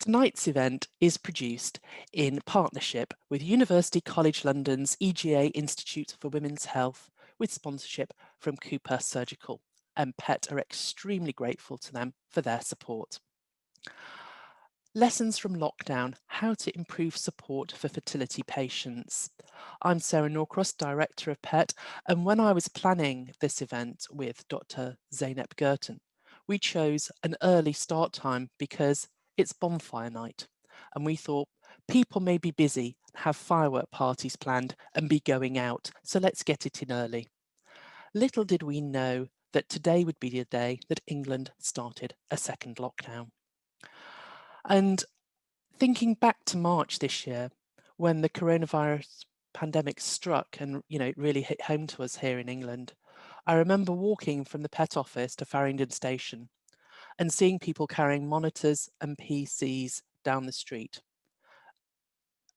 Tonight's event is produced in partnership with University College London's EGA Institute for Women's Health, with sponsorship from Cooper Surgical, and PET are extremely grateful to them for their support. Lessons from lockdown, how to improve support for fertility patients. I'm Sarah Norcross, Director of PET, and when I was planning this event with Dr. Zeynep Gurtin, we chose an early start time because it's bonfire night, and we thought people may be busy, have firework parties planned and be going out, so let's get it in early. Little did we know that today would be the day that England started a second lockdown. And thinking back to March this year, when the coronavirus pandemic struck and it really hit home to us here in England, I remember walking from the PET office to Farringdon Station and seeing people carrying monitors and PCs down the street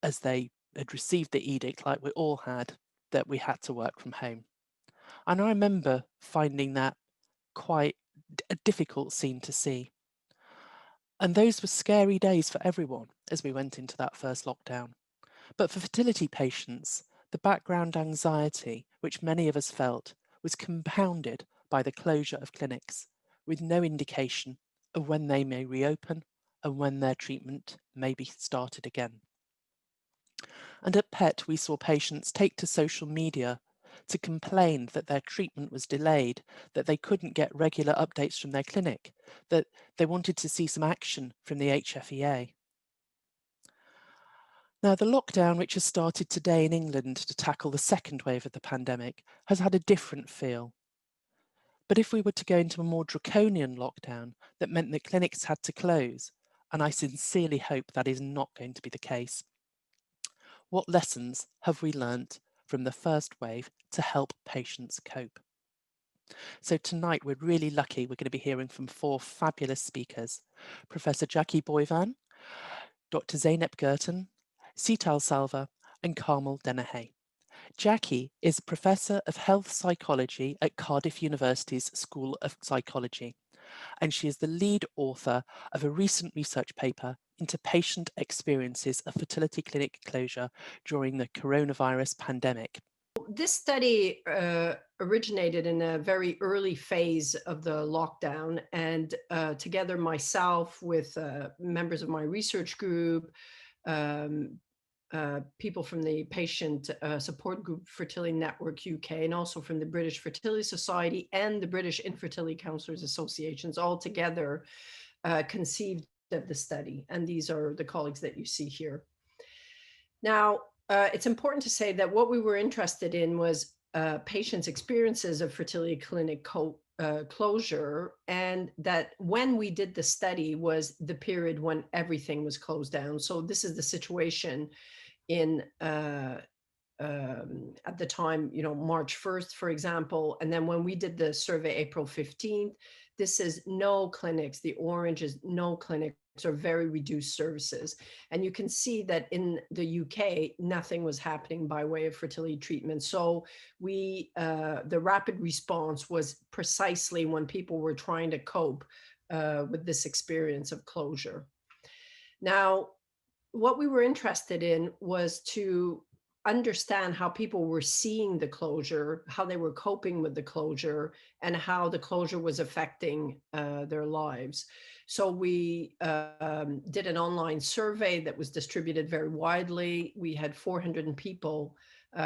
as they had received the edict, like we all had, that we had to work from home. And I remember finding that quite a difficult scene to see. And those were scary days for everyone as we went into that first lockdown. But for fertility patients, the background anxiety, which many of us felt, was compounded by the closure of clinics, with no indication of when they may reopen and when their treatment may be started again. And at PET, we saw patients take to social media to complain that their treatment was delayed, that they couldn't get regular updates from their clinic, that they wanted to see some action from the HFEA. Now, the lockdown, which has started today in England to tackle the second wave of the pandemic, has had a different feel. But if we were to go into a more draconian lockdown that meant that clinics had to close, and I sincerely hope that is not going to be the case, what lessons have we learnt from the first wave to help patients cope? So tonight we're really lucky, we're going to be hearing from 4 fabulous speakers: Professor Jacky Boivin, Dr. Zeynep Gurtin, Seetal Savla and Carmel Dennehy. Jacky is Professor of Health Psychology at Cardiff University's School of Psychology, and she is the lead author of a recent research paper into patient experiences of fertility clinic closure during the coronavirus pandemic. This study originated in a very early phase of the lockdown, and together myself with members of my research group, people from the patient support group Fertility Network UK, and also from the British Fertility Society and the British Infertility Counsellors Associations, all together conceived of the study. And these are the colleagues that you see here. Now, it's important to say that what we were interested in was patients' experiences of fertility clinic closure, and that when we did the study was the period when everything was closed down. So this is the situation in at the time, March 1st, for example. And then when we did the survey April 15th, this is no clinics. The orange is no clinics or very reduced services. And you can see that in the UK, nothing was happening by way of fertility treatment. So the rapid response was precisely when people were trying to cope with this experience of closure. Now, what we were interested in was to understand how people were seeing the closure, how they were coping with the closure, and how the closure was affecting their lives. So we did an online survey that was distributed very widely. We had 400 people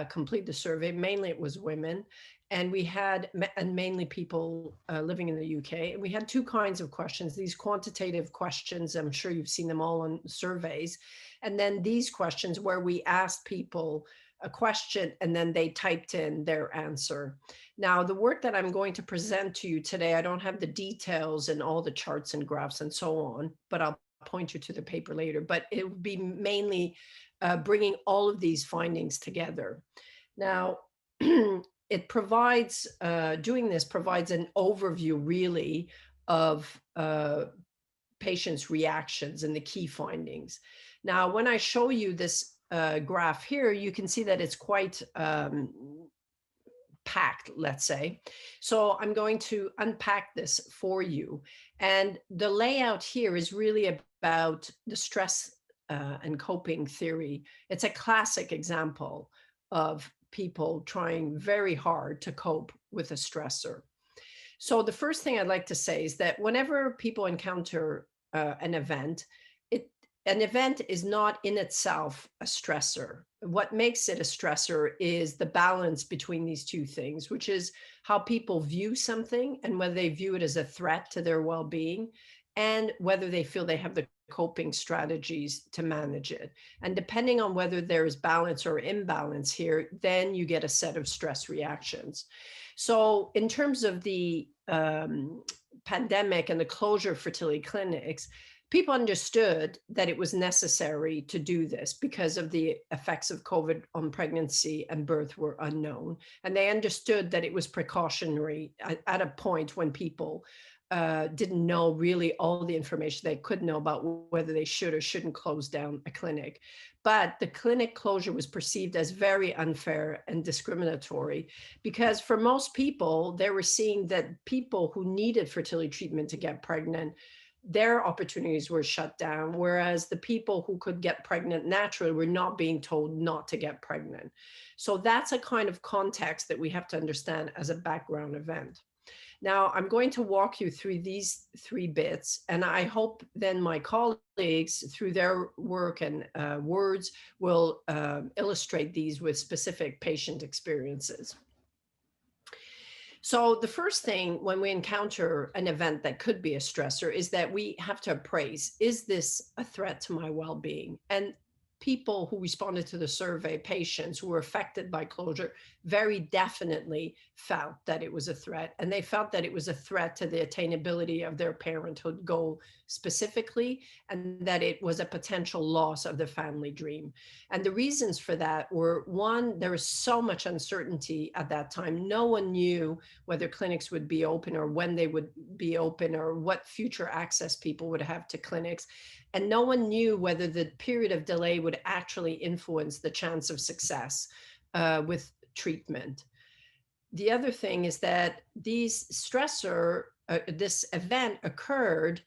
complete the survey. Mainly it was women. And we had, and mainly people living in the UK. And we had 2 kinds of questions: these quantitative questions, I'm sure you've seen them all on surveys, and then these questions where we asked people a question and then they typed in their answer. Now, the work that I'm going to present to you today, I don't have the details and all the charts and graphs and so on, but I'll point you to the paper later. But it would be mainly bringing all of these findings together. Now, it provides, doing this provides an overview really of patients' reactions and the key findings. Now, when I show you this graph here, you can see that it's quite packed, let's say. So I'm going to unpack this for you. And the layout here is really about the stress and coping theory. It's a classic example of people trying very hard to cope with a stressor. So the first thing I'd like to say is that whenever people encounter an event, an event is not in itself a stressor. What makes it a stressor is the balance between these two things, which is how people view something and whether they view it as a threat to their well-being and whether they feel they have the coping strategies to manage it. And depending on whether there is balance or imbalance here, then you get a set of stress reactions. So in terms of the pandemic and the closure of fertility clinics, people understood that it was necessary to do this because of the effects of COVID on pregnancy and birth were unknown. And they understood that it was precautionary at a point when people didn't know really all the information they could know about whether they should or shouldn't close down a clinic. But the clinic closure was perceived as very unfair and discriminatory because for most people, they were seeing that people who needed fertility treatment to get pregnant, their opportunities were shut down, whereas the people who could get pregnant naturally were not being told not to get pregnant. So that's a kind of context that we have to understand as a background event. Now, I'm going to walk you through these three bits, and I hope then my colleagues, through their work and words, will illustrate these with specific patient experiences. So the first thing when we encounter an event that could be a stressor is that we have to appraise, is this a threat to my well-being? And people who responded to the survey, patients who were affected by closure, very definitely felt that it was a threat. And they felt that it was a threat to the attainability of their parenthood goal specifically, and that it was a potential loss of the family dream. And the reasons for that were, one, there was so much uncertainty at that time. No one knew whether clinics would be open or when they would be open or what future access people would have to clinics. And no one knew whether the period of delay would actually influence the chance of success with treatment. The other thing is that this event occurred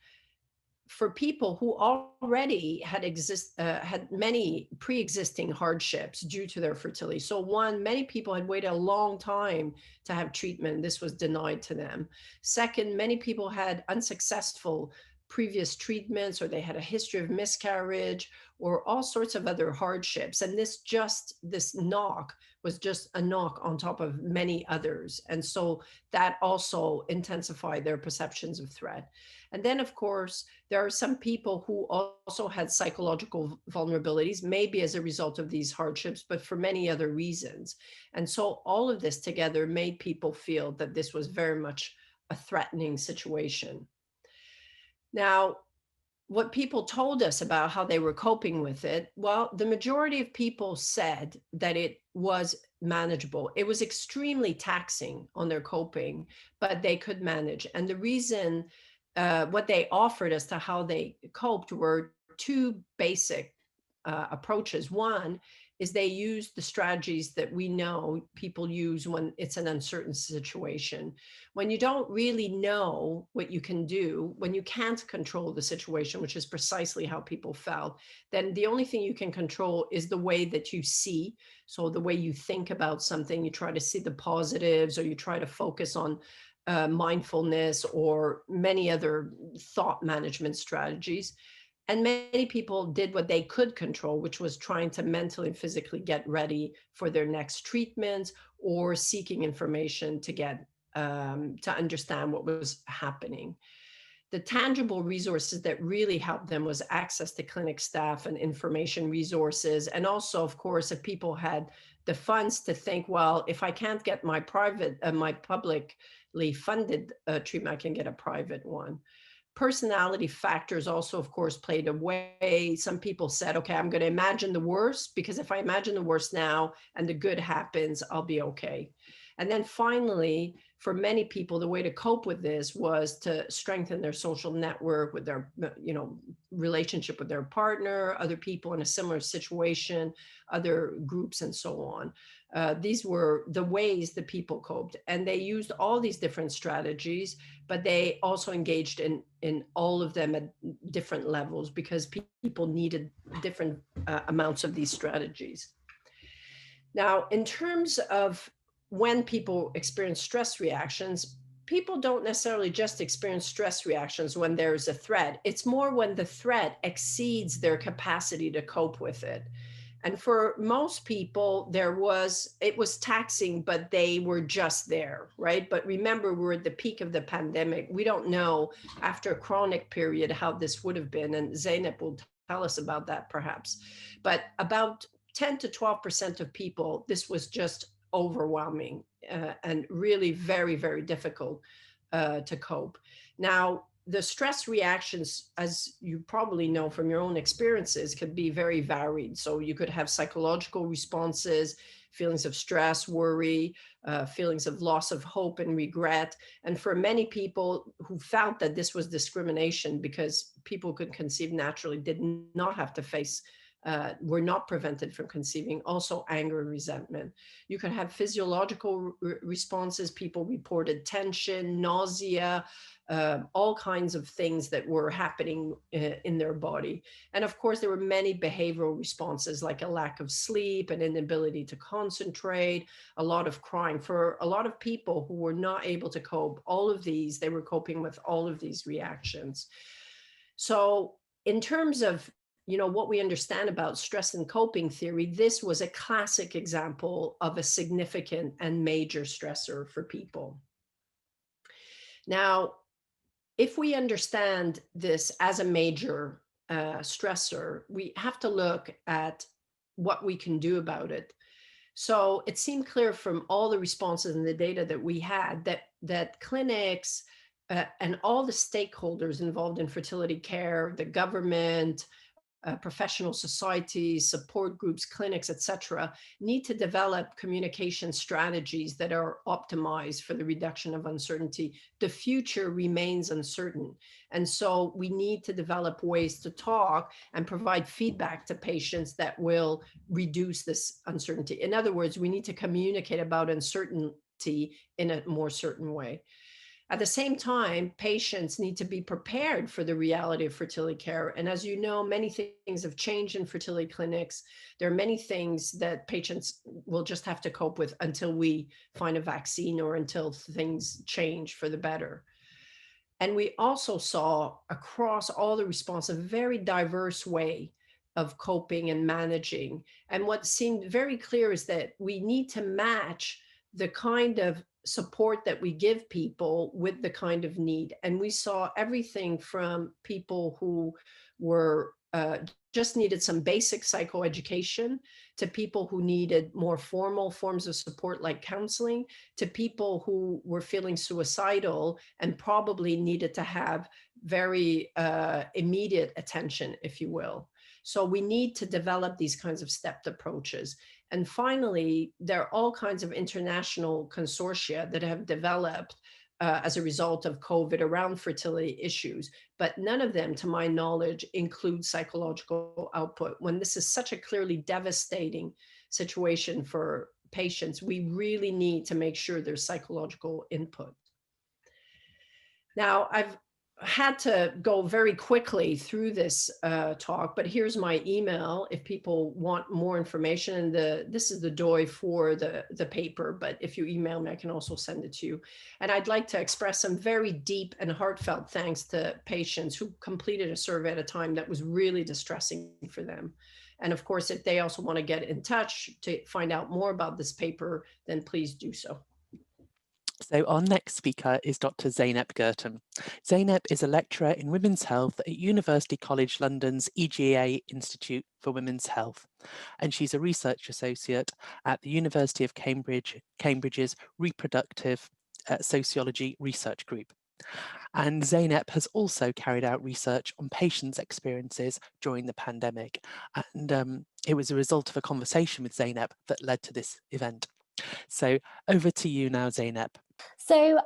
for people who already had many pre-existing hardships due to their fertility. So one, many people had waited a long time to have treatment. This was denied to them. Second, many people had unsuccessful previous treatments, or they had a history of miscarriage, or all sorts of other hardships. And this knock was just a knock on top of many others. And so that also intensified their perceptions of threat. And then, of course, there are some people who also had psychological vulnerabilities, maybe as a result of these hardships, but for many other reasons. And so all of this together made people feel that this was very much a threatening situation. Now, what people told us about how they were coping with it, well, the majority of people said that it was manageable. It was extremely taxing on their coping, but they could manage. And the reason, what they offered as to how they coped were two basic approaches. One is they used the strategies that we know people use when it's an uncertain situation. When you don't really know what you can do, when you can't control the situation, which is precisely how people felt, then the only thing you can control is the way that you see. So the way you think about something, you try to see the positives, or you try to focus on mindfulness or many other thought management strategies. And many people did what they could control, which was trying to mentally and physically get ready for their next treatment, or seeking information to get to understand what was happening. The tangible resources that really helped them was access to clinic staff and information resources. And also, of course, if people had the funds to think, well, if I can't get my publicly funded treatment, I can get a private one. Personality factors also, of course, played a way. Some people said, okay, I'm going to imagine the worst, because if I imagine the worst now and the good happens, I'll be okay. And then finally, for many people, the way to cope with this was to strengthen their social network with their, relationship with their partner, other people in a similar situation, other groups, and so on. These were the ways that people coped, and they used all these different strategies, but they also engaged in all of them at different levels because people needed different amounts of these strategies. Now, in terms of when people experience stress reactions, people don't necessarily just experience stress reactions when there's a threat. It's more when the threat exceeds their capacity to cope with it. And for most people, it was taxing, but they were just there, right? But remember, we're at the peak of the pandemic. We don't know after a chronic period how this would have been. And Zeynep will tell us about that perhaps. But about 10 to 12% of people, this was just overwhelming and really very, very difficult to cope. Now, the stress reactions, as you probably know from your own experiences, could be very varied. So you could have psychological responses, feelings of stress, worry, feelings of loss of hope and regret. And for many people who felt that this was discrimination because people could conceive naturally, did not have to face were not prevented from conceiving, also anger and resentment. You could have physiological responses. People reported tension, nausea, all kinds of things that were happening in their body. And of course, there were many behavioral responses like a lack of sleep, an inability to concentrate, a lot of crying. For a lot of people who were not able to cope, all of these, they were coping with all of these reactions. So in terms of what we understand about stress and coping theory, this was a classic example of a significant and major stressor for people. Now, if we understand this as a major stressor, we have to look at what we can do about it. So it seemed clear from all the responses and the data that we had that clinics and all the stakeholders involved in fertility care, the government, professional societies, support groups, clinics, etc., need to develop communication strategies that are optimized for the reduction of uncertainty. The future remains uncertain. And so we need to develop ways to talk and provide feedback to patients that will reduce this uncertainty. In other words, we need to communicate about uncertainty in a more certain way. At the same time, patients need to be prepared for the reality of fertility care. And as you know, many things have changed in fertility clinics. There are many things that patients will just have to cope with until we find a vaccine or until things change for the better. And we also saw across all the responses a very diverse way of coping and managing. And what seemed very clear is that we need to match the kind of support that we give people with the kind of need. And we saw everything from people who were just needed some basic psychoeducation to people who needed more formal forms of support like counseling to people who were feeling suicidal and probably needed to have very immediate attention, if you will. So we need to develop these kinds of stepped approaches. And finally, there are all kinds of international consortia that have developed as a result of COVID around fertility issues, but none of them, to my knowledge, include psychological output. When this is such a clearly devastating situation for patients, we really need to make sure there's psychological input. Now, I've had to go very quickly through this talk, but here's my email if people want more information. And this is the DOI for the paper, but if you email me, I can also send it to you. And I'd like to express some very deep and heartfelt thanks to patients who completed a survey at a time that was really distressing for them. And of course, if they also want to get in touch to find out more about this paper, then please do so. So our next speaker is Dr. Zeynep Gurtin. Zeynep is a lecturer in women's health at University College London's EGA Institute for Women's Health, and she's a research associate at the University of Cambridge's Reproductive Sociology Research Group. And Zeynep has also carried out research on patients' experiences during the pandemic. And it was a result of a conversation with Zeynep that led to this event. So over to you now, Zeynep. So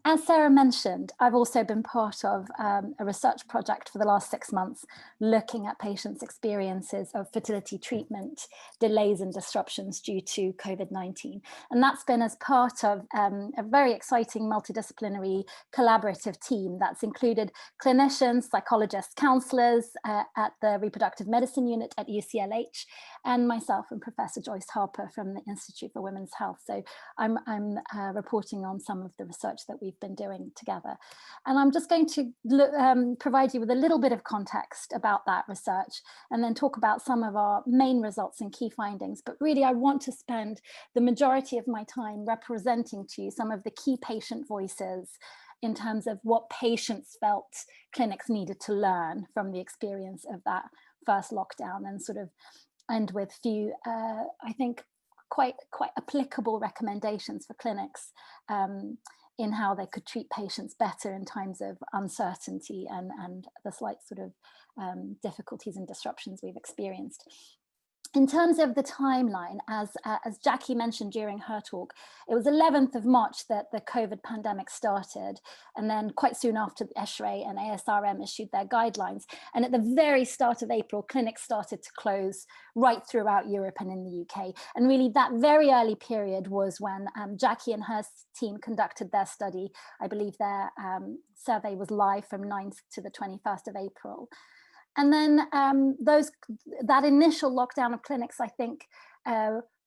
as Sarah mentioned, I've also been part of a research project for the last 6 months looking at patients' experiences of fertility treatment delays and disruptions due to COVID-19. And that's been as part of a very exciting multidisciplinary collaborative team that's included clinicians, psychologists, counsellors at the reproductive medicine unit at UCLH, and myself and Professor Joyce Harper from the Institute for Women's Health. So I'm reporting on some of the research that we've been doing together. And I'm just going to provide you with a little bit of context about that research and then talk about some of our main results and key findings. But really, I want to spend the majority of my time representing to you some of the key patient voices in terms of what patients felt clinics needed to learn from the experience of that first lockdown, and sort of end with few, I think, quite applicable recommendations for clinics in how they could treat patients better in times of uncertainty and the slight sort of difficulties and disruptions we've experienced. In terms of the timeline, as Jacky mentioned during her talk, it was 11th of March that the COVID pandemic started, and then quite soon after, ESHRE and ASRM issued their guidelines. And at the very start of April, clinics started to close right throughout Europe and in the UK. And really that very early period was when Jacky and her team conducted their study. I believe their survey was live from 9th to the 21st of April. And then that initial lockdown of clinics, I think,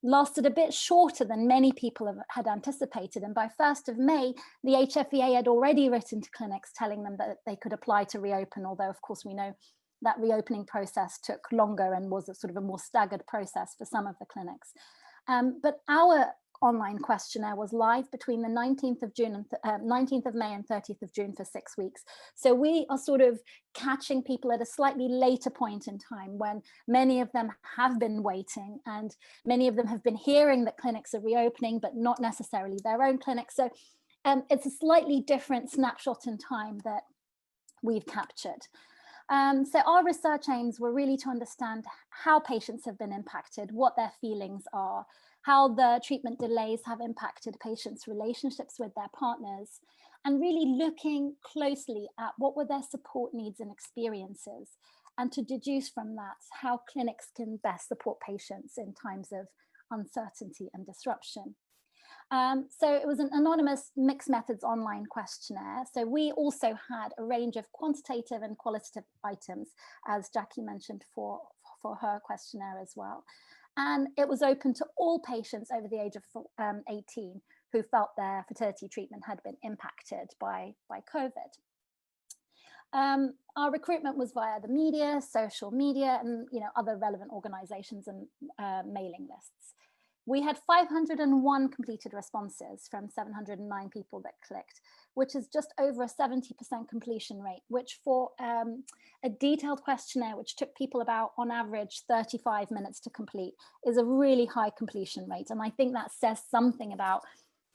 lasted a bit shorter than many people had anticipated. And by 1st of May, the HFEA had already written to clinics telling them that they could apply to reopen, although of course we know that reopening process took longer and was a sort of a more staggered process for some of the clinics. But our online questionnaire was live between the 19th of June and 19th of May and 30th of June for 6 weeks. So we are sort of catching people at a slightly later point in time when many of them have been waiting, and many of them have been hearing that clinics are reopening, but not necessarily their own clinics. So it's a slightly different snapshot in time that we've captured. So our research aims were really to understand how patients have been impacted, what their feelings are, how the treatment delays have impacted patients' relationships with their partners, and really looking closely at what were their support needs and experiences, and to deduce from that how clinics can best support patients in times of uncertainty and disruption. So it was an anonymous mixed methods online questionnaire. So we also had a range of quantitative and qualitative items, as Jacky mentioned for her questionnaire as well. And it was open to all patients over the age of 18 who felt their fertility treatment had been impacted by COVID. Our recruitment was via the media, social media, and other relevant organizations and mailing lists. We had 501 completed responses from 709 people that clicked, which is just over a 70% completion rate, which for a detailed questionnaire, which took people about, on average, 35 minutes to complete, is a really high completion rate. And I think that says something about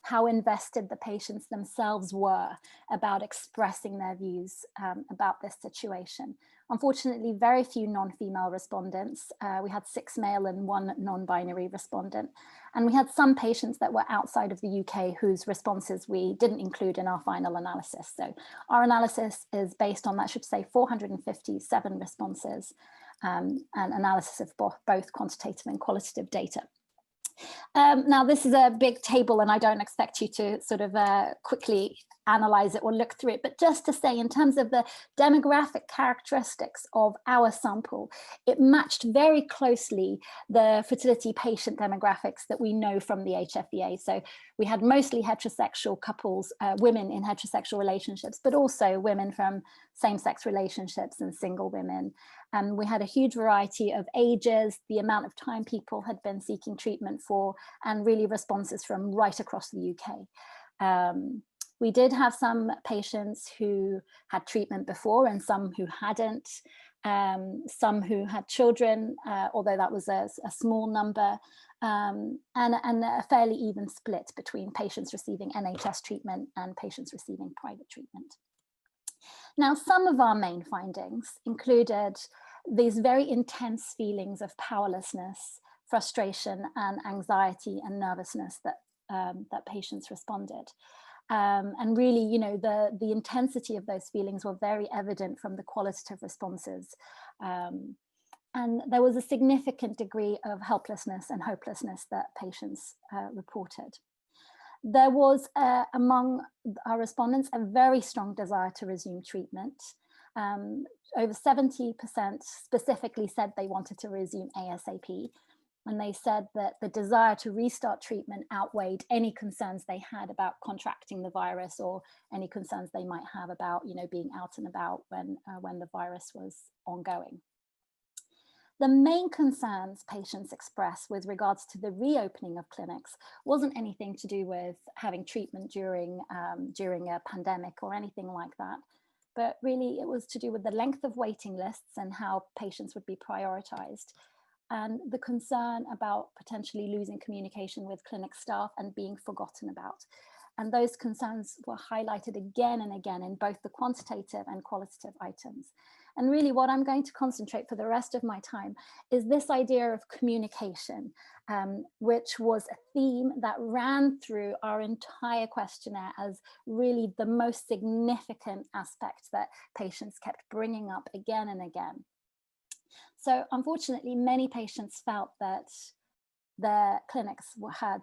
how invested the patients themselves were about expressing their views about this situation. Unfortunately, very few non-female respondents. We had 6 male and 1 non-binary respondent. And we had some patients that were outside of the UK whose responses we didn't include in our final analysis. So our analysis is based on, that should say, 457 responses and analysis of both quantitative and qualitative data. Now, this is a big table and I don't expect you to sort of quickly analyze it or look through it, but just to say, in terms of the demographic characteristics of our sample, it matched very closely the fertility patient demographics that we know from the HFEA. So we had mostly heterosexual couples, women in heterosexual relationships, but also women from same-sex relationships and single women. We had a huge variety of ages, the amount of time people had been seeking treatment for, and really responses from right across the UK. We did have some patients who had treatment before and some who hadn't, some who had children, although that was a small number, and a fairly even split between patients receiving NHS treatment and patients receiving private treatment. Now, some of our main findings included these very intense feelings of powerlessness, frustration and anxiety and nervousness that, that patients responded. And really, you know, the intensity of those feelings were very evident from the qualitative responses. And there was a significant degree of helplessness and hopelessness that patients reported. There was, among our respondents, a very strong desire to resume treatment. Over 70% specifically said they wanted to resume ASAP. And they said that the desire to restart treatment outweighed any concerns they had about contracting the virus, or any concerns they might have about, you know, being out and about when the virus was ongoing. The main concerns patients expressed with regards to the reopening of clinics wasn't anything to do with having treatment during a pandemic or anything like that, but really it was to do with the length of waiting lists and how patients would be prioritized, and the concern about potentially losing communication with clinic staff and being forgotten about. And those concerns were highlighted again and again in both the quantitative and qualitative items. And really what I'm going to concentrate for the rest of my time is this idea of communication, which was a theme that ran through our entire questionnaire as really the most significant aspect that patients kept bringing up again and again. So unfortunately, many patients felt that their clinics had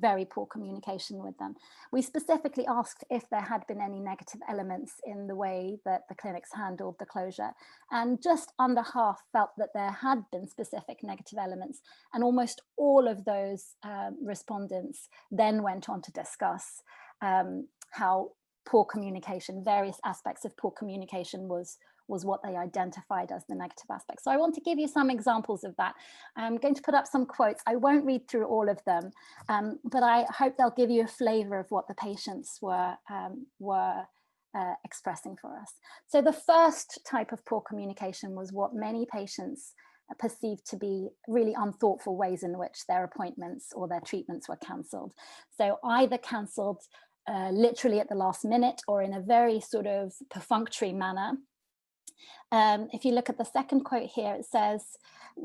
very poor communication with them. We specifically asked if there had been any negative elements in the way that the clinics handled the closure, and just under half felt that there had been specific negative elements, and almost all of those respondents then went on to discuss how poor communication, various aspects of poor communication was what they identified as the negative aspects. So I want to give you some examples of that. I'm going to put up some quotes. I won't read through all of them, but I hope they'll give you a flavor of what the patients were expressing for us. So the first type of poor communication was what many patients perceived to be really unthoughtful ways in which their appointments or their treatments were cancelled. So either cancelled literally at the last minute or in a very sort of perfunctory manner. If you look at the second quote here, it says,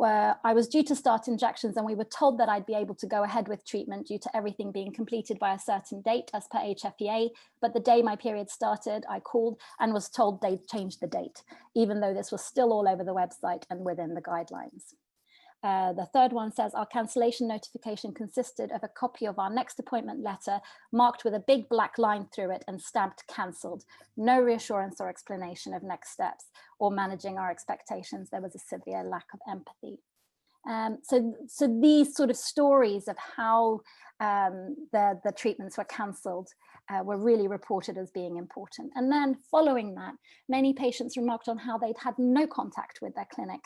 I was due to start injections and we were told that I'd be able to go ahead with treatment due to everything being completed by a certain date as per HFEA. But the day my period started, I called and was told they'd changed the date, even though this was still all over the website and within the guidelines. The third one says, our cancellation notification consisted of a copy of our next appointment letter marked with a big black line through it and stamped cancelled. No reassurance or explanation of next steps or managing our expectations. There was a severe lack of empathy. So these sort of stories of how the treatments were cancelled were really reported as being important. And then following that, many patients remarked on how they'd had no contact with their clinic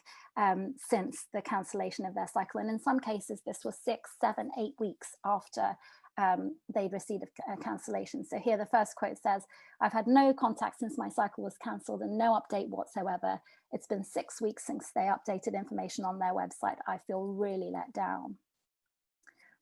since the cancellation of their cycle. And in some cases, this was 6, 7, 8 weeks after they'd received a cancellation. So here the first quote says, I've had no contact since my cycle was cancelled and no update whatsoever. It's been 6 weeks since they updated information on their website. I feel really let down.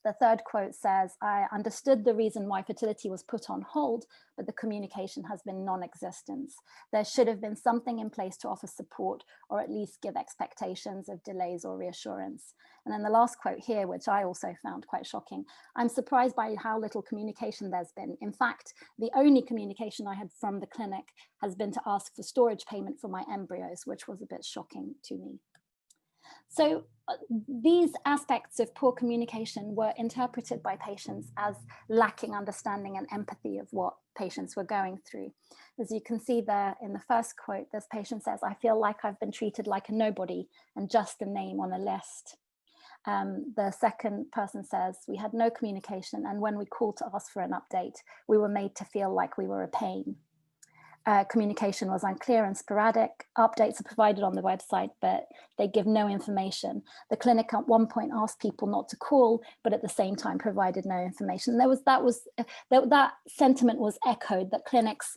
The third quote says, I understood the reason why fertility was put on hold, but the communication has been non-existent. There should have been something in place to offer support or at least give expectations of delays or reassurance. And then the last quote here, which I also found quite shocking, I'm surprised by how little communication there's been. In fact, the only communication I had from the clinic has been to ask for storage payment for my embryos, which was a bit shocking to me. So these aspects of poor communication were interpreted by patients as lacking understanding and empathy of what patients were going through. As you can see there in the first quote, this patient says, I feel like I've been treated like a nobody and just a name on a list. The second person says, we had no communication, and when we called to ask for an update, we were made to feel like we were a pain. Communication was unclear and sporadic. Updates are provided on the website, but they give no information. The clinic at one point asked people not to call, but at the same time provided no information. That sentiment was echoed, that clinics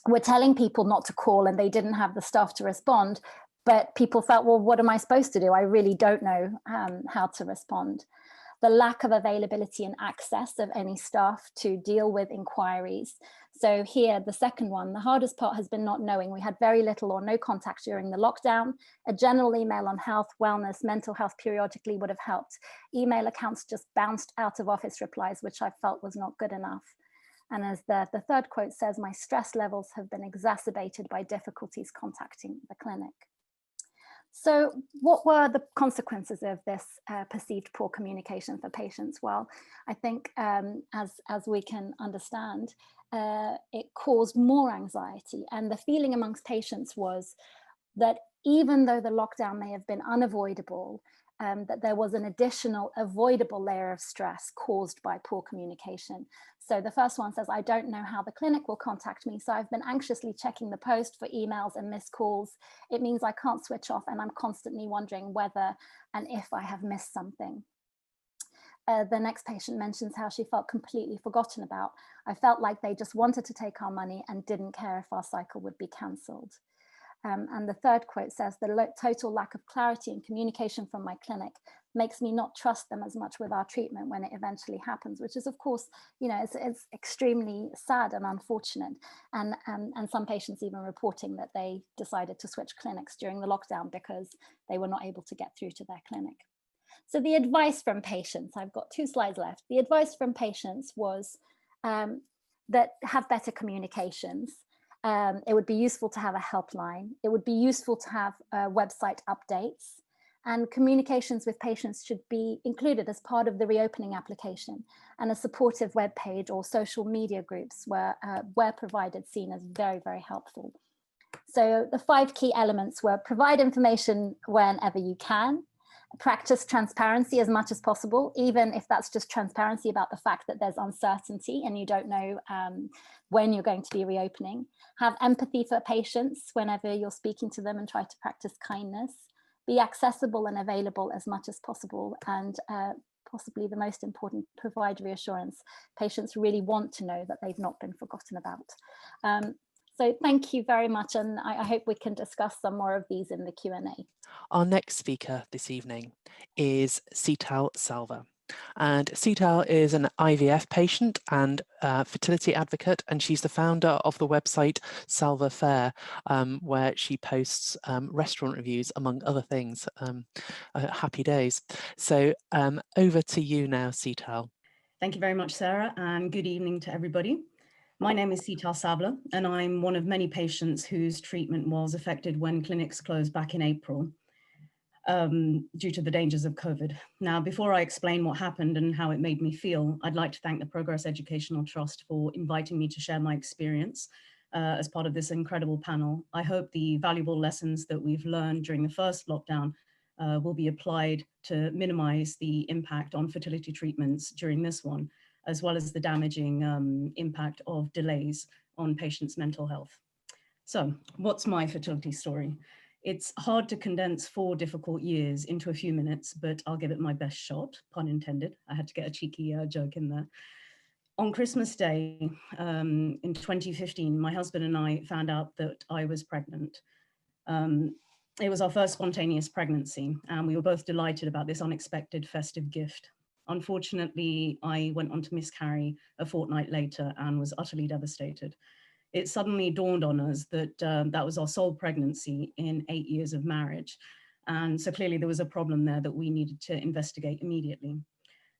were telling people not to call and they didn't have the staff to respond, but people felt, well, what am I supposed to do? I really don't know how to respond. the lack of availability and access of any staff to deal with inquiries. So here, the second one, the hardest part has been not knowing. We had very little or no contact during the lockdown. A general email on health, wellness, mental health periodically would have helped. Email accounts just bounced out of office replies, which I felt was not good enough. And as the third quote says, my stress levels have been exacerbated by difficulties contacting the clinic. So what were the consequences of this perceived poor communication for patients? Well, I think as we can understand, it caused more anxiety. And the feeling amongst patients was that even though the lockdown may have been unavoidable, that there was an additional avoidable layer of stress caused by poor communication. So the first one says, I don't know how the clinic will contact me, so I've been anxiously checking the post for emails and missed calls. It means I can't switch off and I'm constantly wondering whether and if I have missed something. The next patient mentions how she felt completely forgotten about. I felt like they just wanted to take our money and didn't care if our cycle would be cancelled. And the third quote says, the total lack of clarity and communication from my clinic makes me not trust them as much with our treatment when it eventually happens, which is, of course, you know, it's extremely sad and unfortunate. And some patients even reporting that they decided to switch clinics during the lockdown because they were not able to get through to their clinic. So the advice from patients, I've got 2 slides left. The advice from patients was that have better communications. It would be useful to have a helpline. It would be useful to have website updates, and communications with patients should be included as part of the reopening application, and a supportive web page or social media groups where provided seen as very, very helpful. So the 5 key elements were: provide information whenever you can, practice transparency as much as possible, even if that's just transparency about the fact that there's uncertainty and you don't know when you're going to be reopening. Have empathy for patients whenever you're speaking to them and try to practice kindness. Be accessible and available as much as possible, and possibly the most important, provide reassurance. Patients really want to know that they've not been forgotten about. So thank you very much, and I hope we can discuss some more of these in the Q&A. Our next speaker this evening is Seetal Savla. And Seetal is an IVF patient and fertility advocate, and she's the founder of the website Salva Fare, where she posts restaurant reviews, among other things. Happy days. So over to you now, Seetal. Thank you very much, Sarah, and good evening to everybody. My name is Seetal Savla, and I'm one of many patients whose treatment was affected when clinics closed back in April due to the dangers of COVID. Now, before I explain what happened and how it made me feel, I'd like to thank the Progress Educational Trust for inviting me to share my experience as part of this incredible panel. I hope the valuable lessons that we've learned during the first lockdown will be applied to minimize the impact on fertility treatments during this one, as well as the damaging impact of delays on patients' mental health. So, what's my fertility story? It's hard to condense 4 difficult years into a few minutes, but I'll give it my best shot, pun intended. I had to get a cheeky joke in there. On Christmas Day in 2015, my husband and I found out that I was pregnant. It was our first spontaneous pregnancy, and we were both delighted about this unexpected festive gift. Unfortunately, I went on to miscarry a fortnight later and was utterly devastated. It suddenly dawned on us that that was our sole pregnancy in 8 years of marriage. And so clearly there was a problem there that we needed to investigate immediately.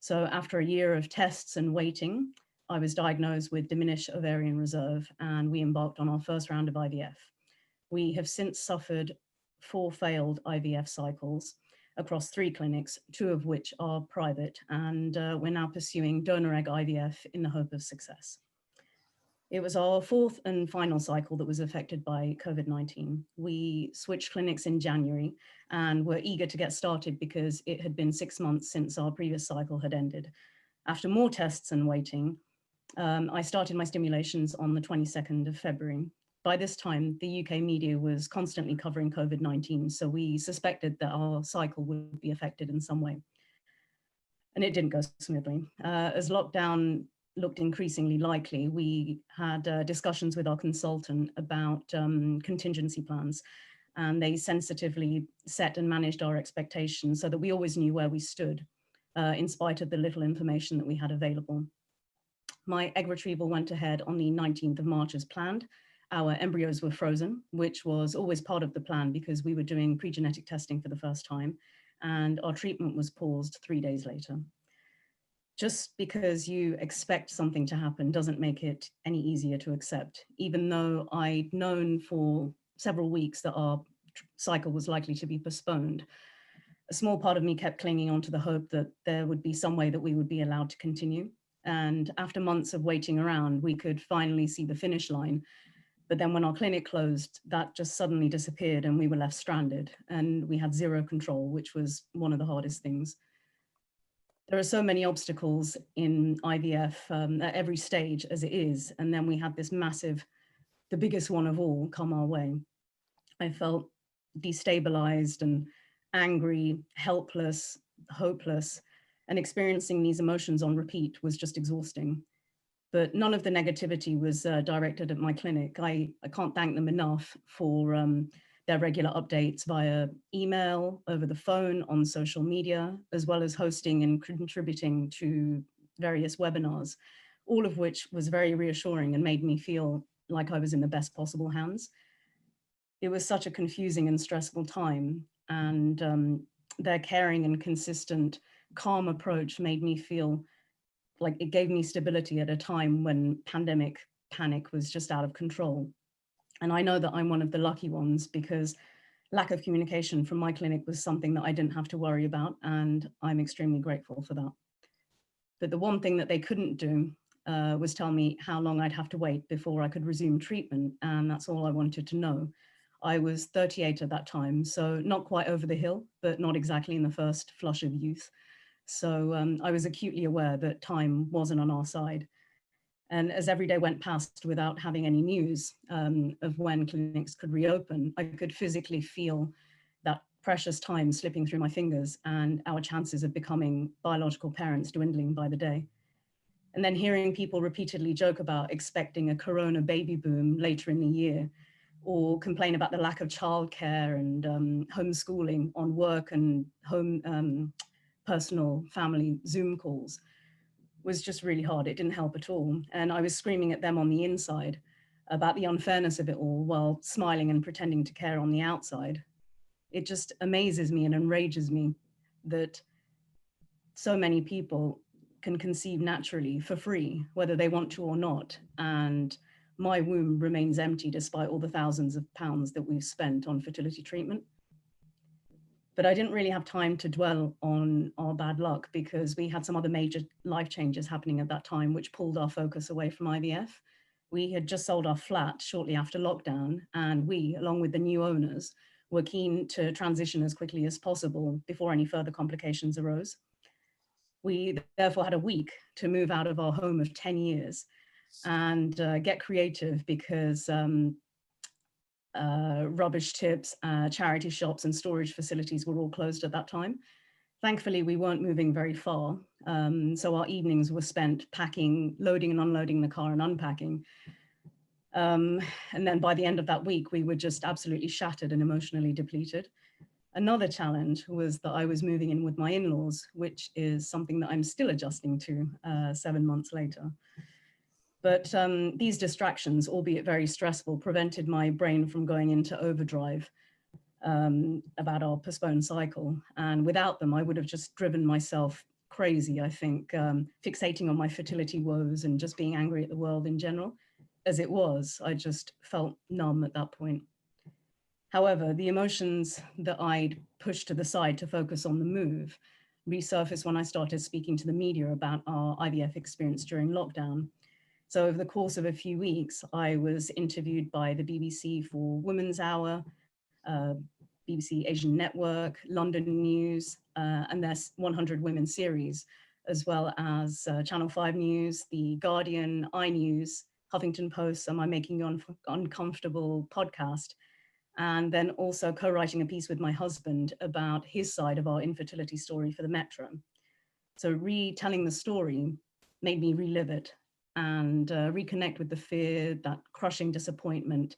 So after a year of tests and waiting, I was diagnosed with diminished ovarian reserve, and we embarked on our first round of IVF. We have since suffered 4 failed IVF cycles across 3 clinics, 2 of which are private, and we're now pursuing donor egg IVF in the hope of success. It was our 4th and final cycle that was affected by COVID-19. We switched clinics in January and were eager to get started because it had been 6 months since our previous cycle had ended. After more tests and waiting, I started my stimulations on the 22nd of February. By this time, the UK media was constantly covering COVID-19, so we suspected that our cycle would be affected in some way. And it didn't go smoothly. As lockdown looked increasingly likely, we had discussions with our consultant about contingency plans, and they sensitively set and managed our expectations so that we always knew where we stood. in spite of the little information that we had available. My egg retrieval went ahead on the 19th of March as planned. Our embryos were frozen, which was always part of the plan because we were doing pre-genetic testing for the first time, and our treatment was paused 3 days later. Just because you expect something to happen doesn't make it any easier to accept, even though I'd known for several weeks that our cycle was likely to be postponed. A small part of me kept clinging on to the hope that there would be some way that we would be allowed to continue. And after months of waiting around, we could finally see the finish line. But then when our clinic closed, that just suddenly disappeared and we were left stranded, and we had zero control, which was one of the hardest things. There are so many obstacles in IVF at every stage as it is. And then we had this massive, the biggest one of all, come our way. I felt destabilized and angry, helpless, hopeless, and experiencing these emotions on repeat was just exhausting. But none of the negativity was directed at my clinic. I can't thank them enough for their regular updates via email, over the phone, on social media, as well as hosting and contributing to various webinars, all of which was very reassuring and made me feel like I was in the best possible hands. It was such a confusing and stressful time, and their caring and consistent, calm approach made me feel like it gave me stability at a time when pandemic panic was just out of control. And I know that I'm one of the lucky ones because lack of communication from my clinic was something that I didn't have to worry about, and I'm extremely grateful for that. But the one thing that they couldn't do was tell me how long I'd have to wait before I could resume treatment, and that's all I wanted to know. I was 38 at that time, so not quite over the hill, but not exactly in the first flush of youth. So I was acutely aware that time wasn't on our side. And as every day went past without having any news of when clinics could reopen, I could physically feel that precious time slipping through my fingers and our chances of becoming biological parents dwindling by the day. And then hearing people repeatedly joke about expecting a corona baby boom later in the year, or complain about the lack of childcare and homeschooling on work and home personal family Zoom calls, was just really hard. It didn't help at all. And I was screaming at them on the inside about the unfairness of it all while smiling and pretending to care on the outside. It just amazes me and enrages me that so many people can conceive naturally for free, whether they want to or not. And my womb remains empty despite all the thousands of pounds that we've spent on fertility treatment. But I didn't really have time to dwell on our bad luck because we had some other major life changes happening at that time, which pulled our focus away from IVF. We had just sold our flat shortly after lockdown, and we, along with the new owners, were keen to transition as quickly as possible before any further complications arose. We therefore had a week to move out of our home of 10 years and get creative because rubbish tips, charity shops and storage facilities were all closed at that time. Thankfully, we weren't moving very far. So our evenings were spent packing, loading and unloading the car and unpacking. And then by the end of that week, we were just absolutely shattered and emotionally depleted. Another challenge was that I was moving in with my in-laws, which is something that I'm still adjusting to 7 months later. But these distractions, albeit very stressful, prevented my brain from going into overdrive about our postponed cycle. And without them, I would have just driven myself crazy, I think, fixating on my fertility woes and just being angry at the world in general. As it was, I just felt numb at that point. However, the emotions that I'd pushed to the side to focus on the move resurfaced when I started speaking to the media about our IVF experience during lockdown. So over the course of a few weeks, I was interviewed by the BBC for Women's Hour, BBC Asian Network, London News, and their 100 Women series, as well as Channel 5 News, The Guardian, iNews, Huffington Post, and my Making You Uncomfortable podcast. And then also co-writing a piece with my husband about his side of our infertility story for the Metro. So retelling the story made me relive it and reconnect with the fear, that crushing disappointment,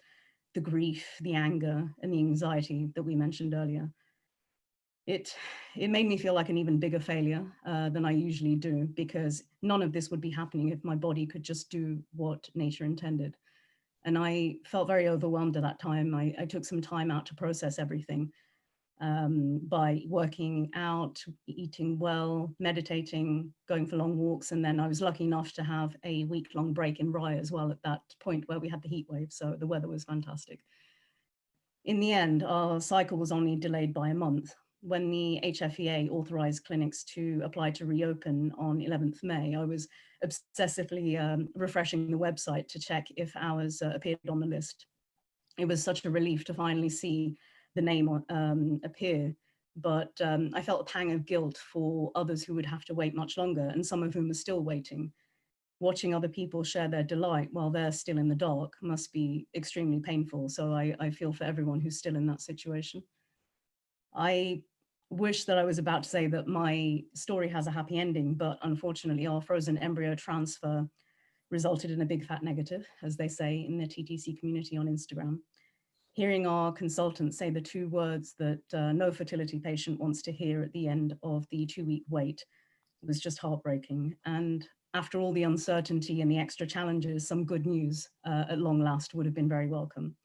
the grief, the anger, and the anxiety that we mentioned earlier. it made me feel like an even bigger failure than I usually do, because none of this would be happening if my body could just do what nature intended. And I felt very overwhelmed at that time. I took some time out to process everything by working out, eating well, meditating, going for long walks. And then I was lucky enough to have a week-long break in Rye as well at that point where we had the heat wave. So the weather was fantastic. In the end, our cycle was only delayed by a month. When the HFEA authorized clinics to apply to reopen on 11th May, I was obsessively refreshing the website to check if ours appeared on the list. It was such a relief to finally see the name appear, but I felt a pang of guilt for others who would have to wait much longer, and some of whom are still waiting. Watching other people share their delight while they're still in the dark must be extremely painful. So I feel for everyone who's still in that situation. I wish that I was about to say that my story has a happy ending, but unfortunately our frozen embryo transfer resulted in a big fat negative, as they say in the TTC community on Instagram. Hearing our consultant say the two words that no fertility patient wants to hear at the end of the 2-week wait was just heartbreaking. And after all the uncertainty and the extra challenges, some good news at long last would have been very welcome.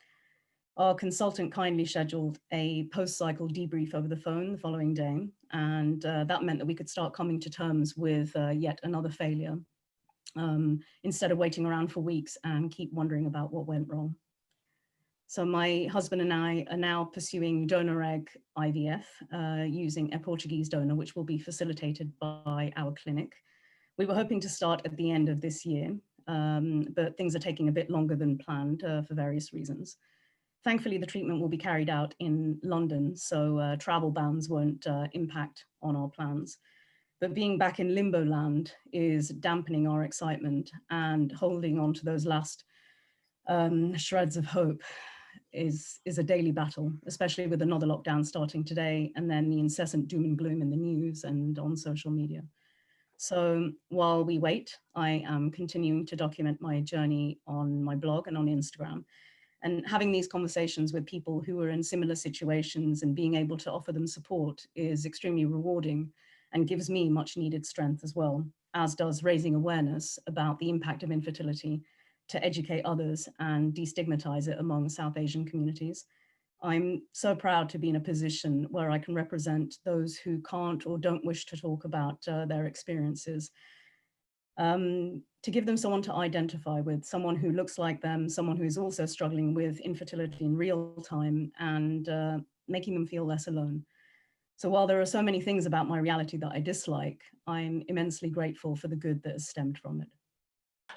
Our consultant kindly scheduled a post-cycle debrief over the phone the following day, and that meant that we could start coming to terms with yet another failure, instead of waiting around for weeks and keep wondering about what went wrong. So my husband and I are now pursuing donor egg IVF using a Portuguese donor, which will be facilitated by our clinic. We were hoping to start at the end of this year, but things are taking a bit longer than planned for various reasons. Thankfully, the treatment will be carried out in London, so travel bans won't impact on our plans. But being back in limbo land is dampening our excitement, and holding on to those last shreds of hope is a daily battle, especially with another lockdown starting today, and then the incessant doom and gloom in the news and on social media. So while we wait, I am continuing to document my journey on my blog and on Instagram, and having these conversations with people who are in similar situations and being able to offer them support is extremely rewarding and gives me much needed strength as well, as does raising awareness about the impact of infertility to educate others and destigmatize it among South Asian communities. I'm so proud to be in a position where I can represent those who can't or don't wish to talk about their experiences, to give them someone to identify with, someone who looks like them, someone who is also struggling with infertility in real time, and making them feel less alone. So while there are so many things about my reality that I dislike, I'm immensely grateful for the good that has stemmed from it.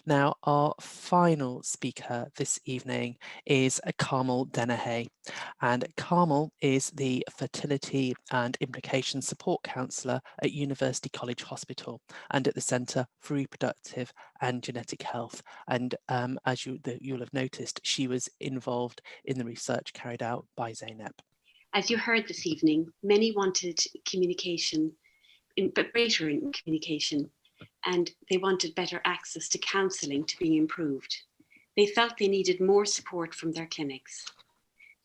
Now, our final speaker this evening is Carmel Dennehy, and Carmel is the Fertility and Implication Support Counsellor at University College Hospital and at the Centre for Reproductive and Genetic Health. And as you'll have noticed, she was involved in the research carried out by Zeynep. As you heard this evening, many wanted communication, but greater in communication, and they wanted better access to counselling to be improved. They felt they needed more support from their clinics.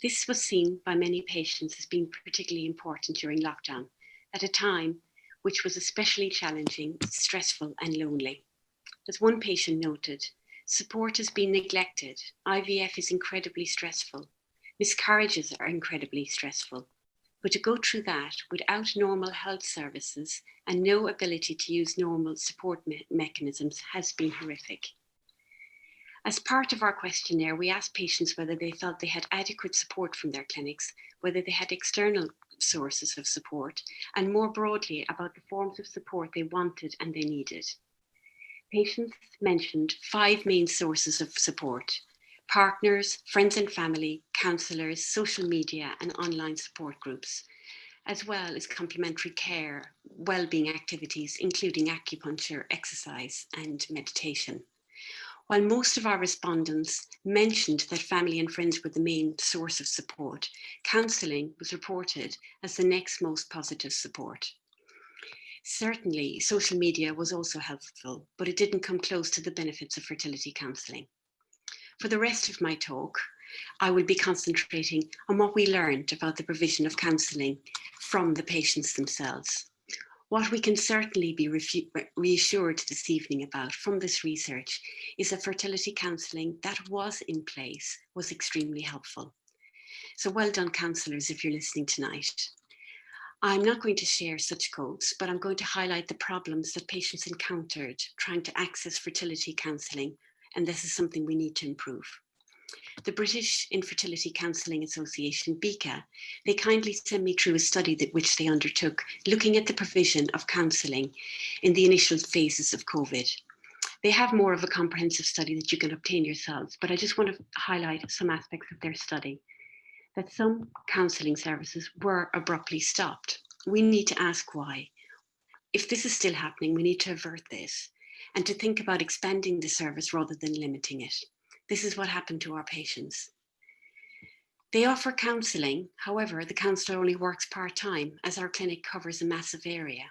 This was seen by many patients as being particularly important during lockdown, at a time which was especially challenging, stressful and lonely. As one patient noted, support has been neglected. IVF is incredibly stressful. Miscarriages are incredibly stressful. But to go through that without normal health services and no ability to use normal support mechanisms has been horrific. As part of our questionnaire, we asked patients whether they felt they had adequate support from their clinics, whether they had external sources of support, and more broadly about the forms of support they wanted and they needed. Patients mentioned 5 main sources of support: partners, friends and family, counsellors, social media and online support groups, as well as complementary care, well-being activities, including acupuncture, exercise and meditation. While most of our respondents mentioned that family and friends were the main source of support, counselling was reported as the next most positive support. Certainly, social media was also helpful, but it didn't come close to the benefits of fertility counselling. For the rest of my talk, I will be concentrating on what we learned about the provision of counselling from the patients themselves. What we can certainly be reassured this evening about from this research is that fertility counselling that was in place was extremely helpful. So well done, counsellors, if you're listening tonight. I'm not going to share such quotes, but I'm going to highlight the problems that patients encountered trying to access fertility counselling, and this is something we need to improve. The British Infertility Counselling Association, BICA, they kindly sent me through a study which they undertook, looking at the provision of counselling in the initial phases of COVID. They have more of a comprehensive study that you can obtain yourselves, but I just want to highlight some aspects of their study. That some counselling services were abruptly stopped. We need to ask why. If this is still happening, we need to avert this and to think about expanding the service rather than limiting it. This is what happened to our patients. They offer counselling, however, the counsellor only works part-time as our clinic covers a massive area.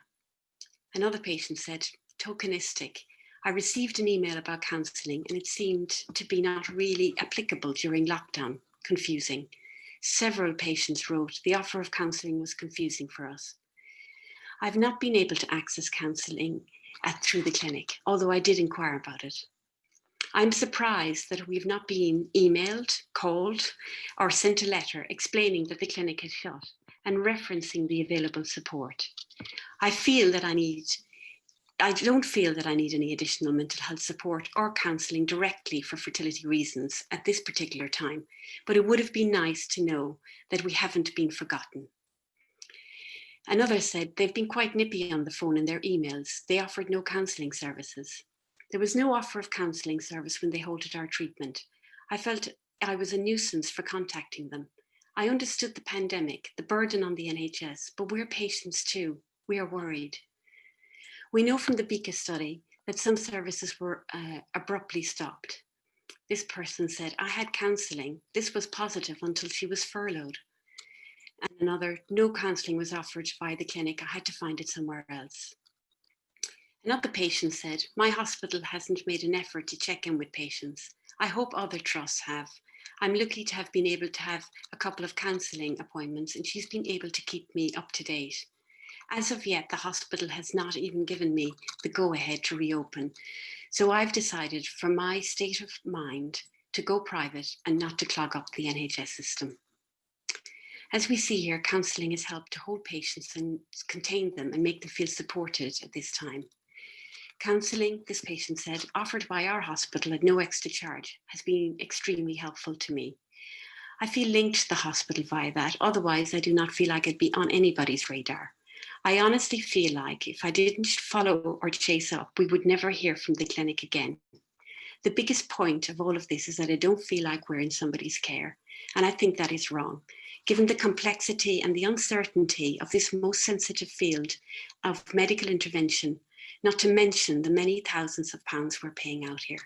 Another patient said, tokenistic. I received an email about counselling and it seemed to be not really applicable during lockdown, confusing. Several patients wrote, the offer of counselling was confusing for us. I've not been able to access counselling through the clinic, although I did inquire about it. I'm surprised that we've not been emailed, called, or sent a letter explaining that the clinic is shut and referencing the available support. I don't feel that I need any additional mental health support or counselling directly for fertility reasons at this particular time, but it would have been nice to know that we haven't been forgotten. Another said they've been quite nippy on the phone in their emails. They offered no counselling services. There was no offer of counselling service when they halted our treatment. I felt I was a nuisance for contacting them. I understood the pandemic, the burden on the NHS, but we're patients too. We are worried. We know from the BICA study that some services were abruptly stopped. This person said, I had counselling. This was positive until she was furloughed. And another, no counselling was offered by the clinic. I had to find it somewhere else. Another patient said, my hospital hasn't made an effort to check in with patients. I hope other trusts have. I'm lucky to have been able to have a couple of counselling appointments and she's been able to keep me up to date. As of yet, the hospital has not even given me the go-ahead to reopen. So I've decided for my state of mind to go private and not to clog up the NHS system. As we see here, counselling has helped to hold patients and contain them and make them feel supported at this time. Counselling, this patient said, offered by our hospital at no extra charge has been extremely helpful to me. I feel linked to the hospital via that, otherwise I do not feel like I'd be on anybody's radar. I honestly feel like if I didn't follow or chase up, we would never hear from the clinic again. The biggest point of all of this is that I don't feel like we're in somebody's care, and I think that is wrong, given the complexity and the uncertainty of this most sensitive field of medical intervention, not to mention the many thousands of pounds we're paying out here.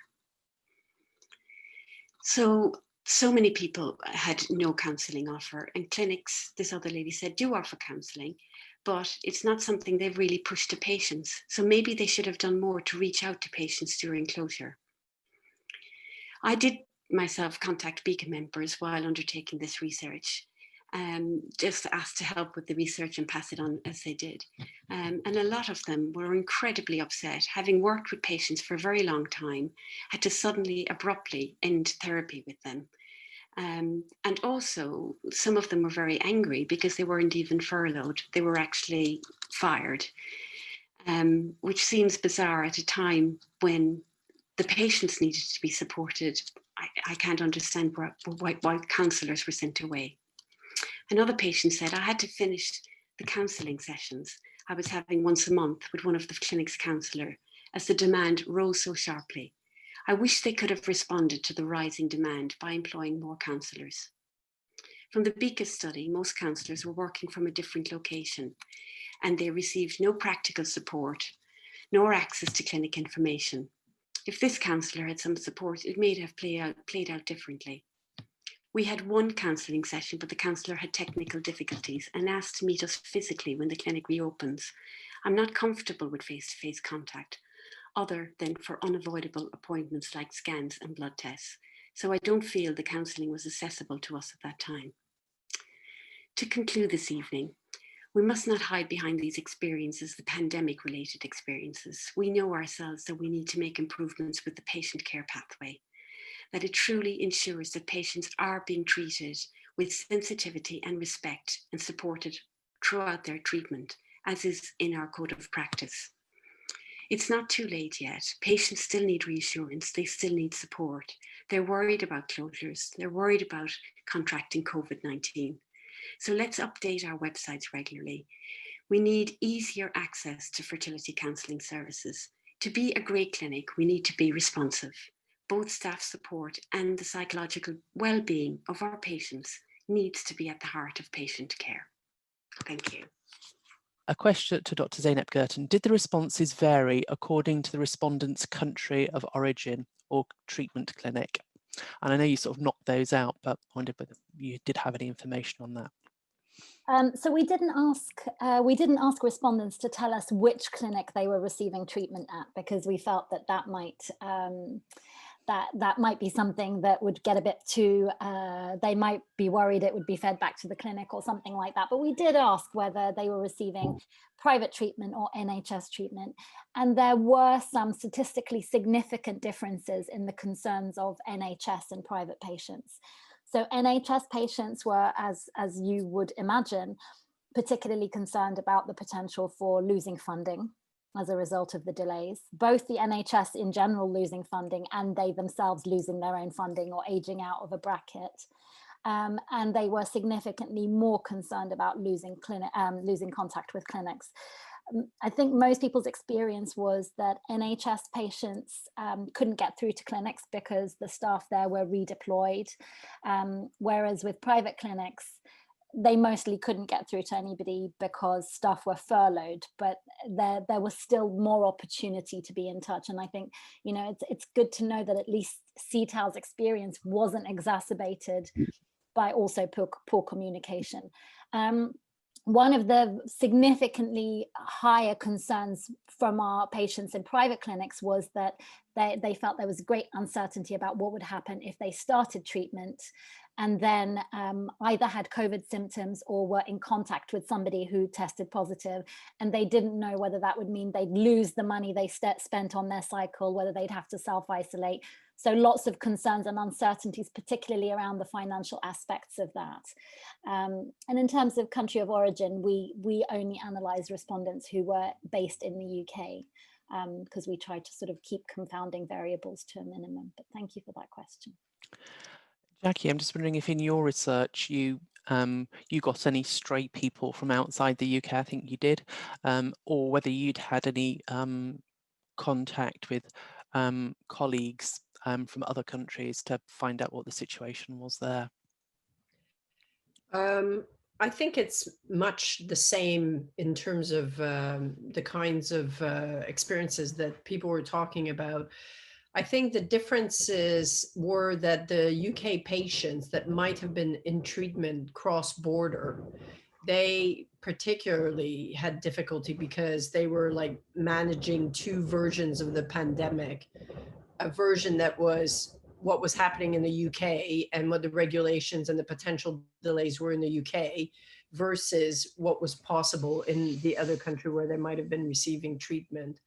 So many people had no counselling offer, and clinics, this other lady said, do offer counselling, but it's not something they've really pushed to patients. So maybe they should have done more to reach out to patients during closure. I did myself contact BICA members while undertaking this research, just asked to help with the research and pass it on as they did. And a lot of them were incredibly upset, having worked with patients for a very long time, had to suddenly abruptly end therapy with them. And also some of them were very angry because they weren't even furloughed, they were actually fired, which seems bizarre at a time when the patients needed to be supported. I can't understand why counsellors were sent away. Another patient said, I had to finish the counselling sessions I was having once a month with one of the clinic's counsellor as the demand rose so sharply. I wish they could have responded to the rising demand by employing more counsellors. From the BICA study, most counsellors were working from a different location and they received no practical support nor access to clinic information. If this counsellor had some support, it may have played out differently. We had one counselling session, but the counsellor had technical difficulties and asked to meet us physically when the clinic reopens. I'm not comfortable with face-to-face contact, other than for unavoidable appointments like scans and blood tests. So I don't feel the counselling was accessible to us at that time. To conclude this evening, we must not hide behind these experiences, the pandemic-related experiences. We know ourselves that we need to make improvements with the patient care pathway, that it truly ensures that patients are being treated with sensitivity and respect and supported throughout their treatment, as is in our code of practice. It's not too late yet. Patients still need reassurance. They still need support. They're worried about closures. They're worried about contracting COVID-19. So let's update our websites regularly. We need easier access to fertility counselling services. To be a great clinic, we need to be responsive. Both staff support and the psychological well-being of our patients needs to be at the heart of patient care. Thank you. A question to Dr. Zeynep Gurtin. Did the responses vary according to the respondent's country of origin or treatment clinic? And I know you sort of knocked those out, but I wondered whether you did have any information on that. So we didn't ask respondents to tell us which clinic they were receiving treatment at, because we felt that that might be something that would get a bit too, they might be worried it would be fed back to the clinic or something like that. But we did ask whether they were receiving private treatment or NHS treatment. And there were some statistically significant differences in the concerns of NHS and private patients. So NHS patients were, as you would imagine, particularly concerned about the potential for losing funding as a result of the delays, both the NHS in general losing funding and they themselves losing their own funding or aging out of a bracket. And they were significantly more concerned about losing contact with clinics. I think most people's experience was that NHS patients couldn't get through to clinics because the staff there were redeployed, whereas with private clinics, they mostly couldn't get through to anybody because staff were furloughed, but there was still more opportunity to be in touch. And I think, you know, it's good to know that at least Seetal's experience wasn't exacerbated by also poor communication. One of the significantly higher concerns from our patients in private clinics was that they felt there was great uncertainty about what would happen if they started treatment and then either had COVID symptoms or were in contact with somebody who tested positive, and they didn't know whether that would mean they'd lose the money they spent on their cycle, whether they'd have to self-isolate. So lots of concerns and uncertainties, particularly around the financial aspects of that. And in terms of country of origin, we only analysed respondents who were based in the UK, because we tried to sort of keep confounding variables to a minimum. But thank you for that question. Jacky, I'm just wondering if in your research you got any stray people from outside the UK, I think you did, or whether you'd had any contact with colleagues from other countries to find out what the situation was there. I think it's much the same in terms of the kinds of experiences that people were talking about. I think the differences were that the UK patients that might have been in treatment cross-border, they particularly had difficulty because they were like managing two versions of the pandemic, a version that was what was happening in the UK and what the regulations and the potential delays were in the UK versus what was possible in the other country where they might have been receiving treatment.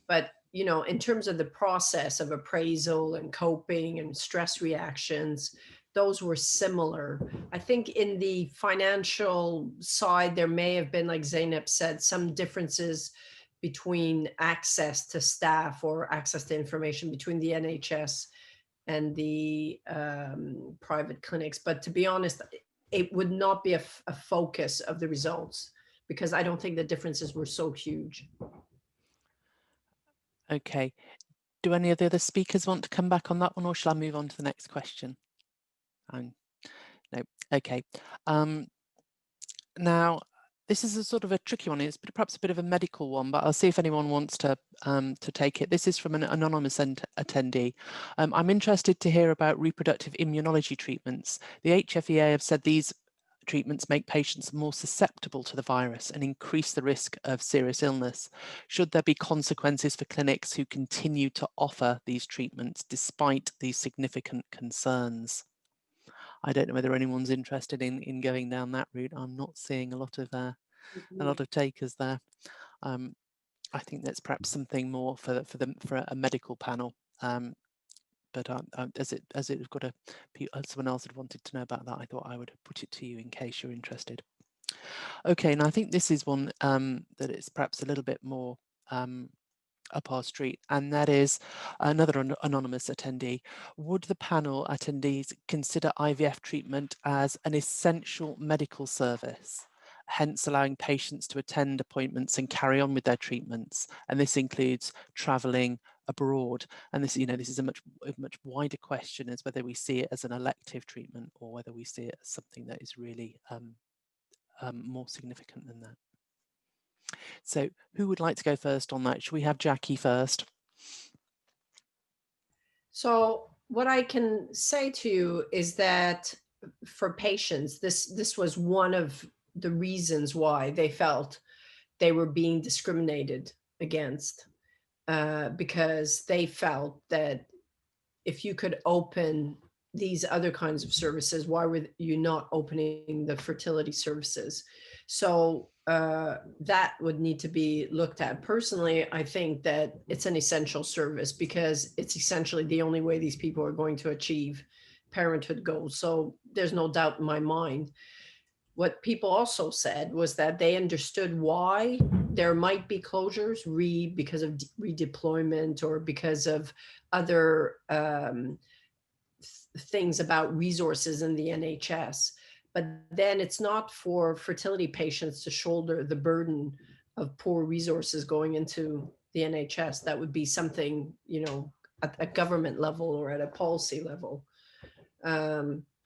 But, you know, in terms of the process of appraisal and coping and stress reactions, those were similar. I think in the financial side, there may have been, like Zeynep said, some differences between access to staff or access to information between the NHS and the private clinics. But to be honest, it would not be a focus of the results because I don't think the differences were so huge. Okay. Do any of the other speakers want to come back on that one, or shall I move on to the next question? No. Okay. Now, this is a sort of a tricky one. It's perhaps a bit of a medical one, but I'll see if anyone wants to take it. This is from an anonymous attendee. I'm interested to hear about reproductive immunology treatments. The HFEA have said these treatments make patients more susceptible to the virus and increase the risk of serious illness? Should there be consequences for clinics who continue to offer these treatments despite these significant concerns? I don't know whether anyone's interested in going down that route. I'm not seeing a lot of takers there. I think that's perhaps something more for a medical panel. But as it got someone else had wanted to know about that, I thought I would put it to you in case you're interested. Okay, and I think this is one that is perhaps a little bit more up our street, and that is another anonymous attendee. Would the panel attendees consider IVF treatment as an essential medical service, hence allowing patients to attend appointments and carry on with their treatments? And this includes travelling abroad. And this, this is a much wider question, as whether we see it as an elective treatment or whether we see it as something that is really more significant than that. So who would like to go first on that? Should we have Jacky first? So what I can say to you is that for patients, this was one of the reasons why they felt they were being discriminated against, because they felt that if you could open these other kinds of services, why were you not opening the fertility services? So that would need to be looked at. Personally, I think that it's an essential service because it's essentially the only way these people are going to achieve parenthood goals. So there's no doubt in my mind. What people also said was that they understood why there might be closures because of redeployment or because of other things about resources in the NHS. But then it's not for fertility patients to shoulder the burden of poor resources going into the NHS. That would be something, at a government level or at a policy level.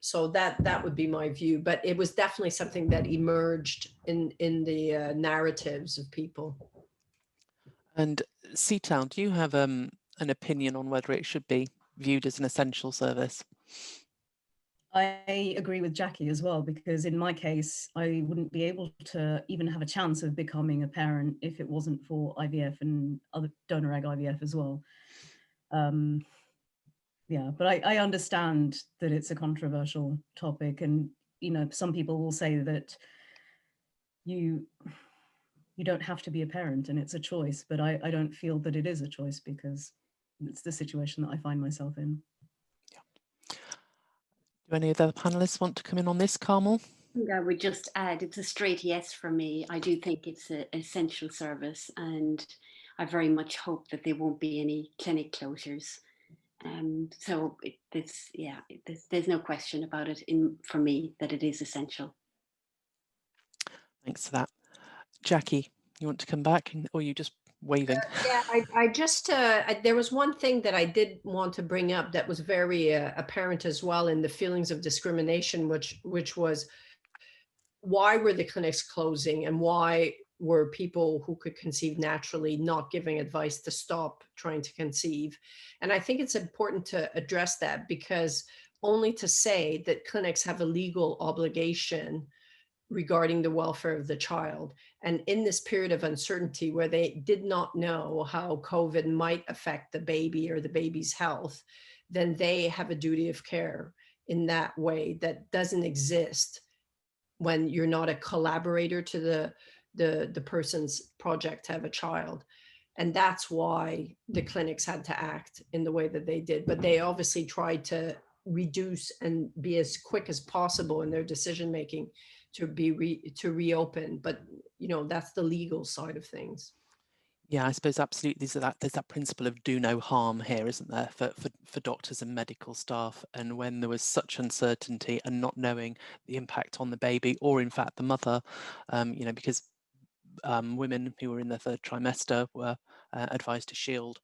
So that would be my view, but it was definitely something that emerged in the narratives of people. And Seetal, do you have an opinion on whether it should be viewed as an essential service? I agree with Jacky as well, because in my case, I wouldn't be able to even have a chance of becoming a parent if it wasn't for IVF and other donor egg IVF as well. Yeah, but I understand that it's a controversial topic, and some people will say that you don't have to be a parent and it's a choice, but I don't feel that it is a choice because it's the situation that I find myself in. Yeah. Do any of the panelists want to come in on this, Carmel? I would just add, it's a straight yes for me. I do think it's an essential service, and I very much hope that there won't be any clinic closures. So there's no question about it for me that it is essential. Thanks for that. Jacky, you want to come back, or are you just waving? Yeah, I just, there was one thing that I did want to bring up that was very apparent as well in the feelings of discrimination, which was, why were the clinics closing and why were people who could conceive naturally not giving advice to stop trying to conceive? And I think it's important to address that, because only to say that clinics have a legal obligation regarding the welfare of the child. And in this period of uncertainty where they did not know how COVID might affect the baby or the baby's health, then they have a duty of care in that way that doesn't exist when you're not a collaborator to the person's project to have a child. And that's why the clinics had to act in the way that they did. But they obviously tried to reduce and be as quick as possible in their decision making to reopen. But that's the legal side of things. Yeah, I suppose absolutely. There's that principle of do no harm here, isn't there, for doctors and medical staff? And when there was such uncertainty and not knowing the impact on the baby, or in fact the mother, because women who were in their third trimester were advised to shield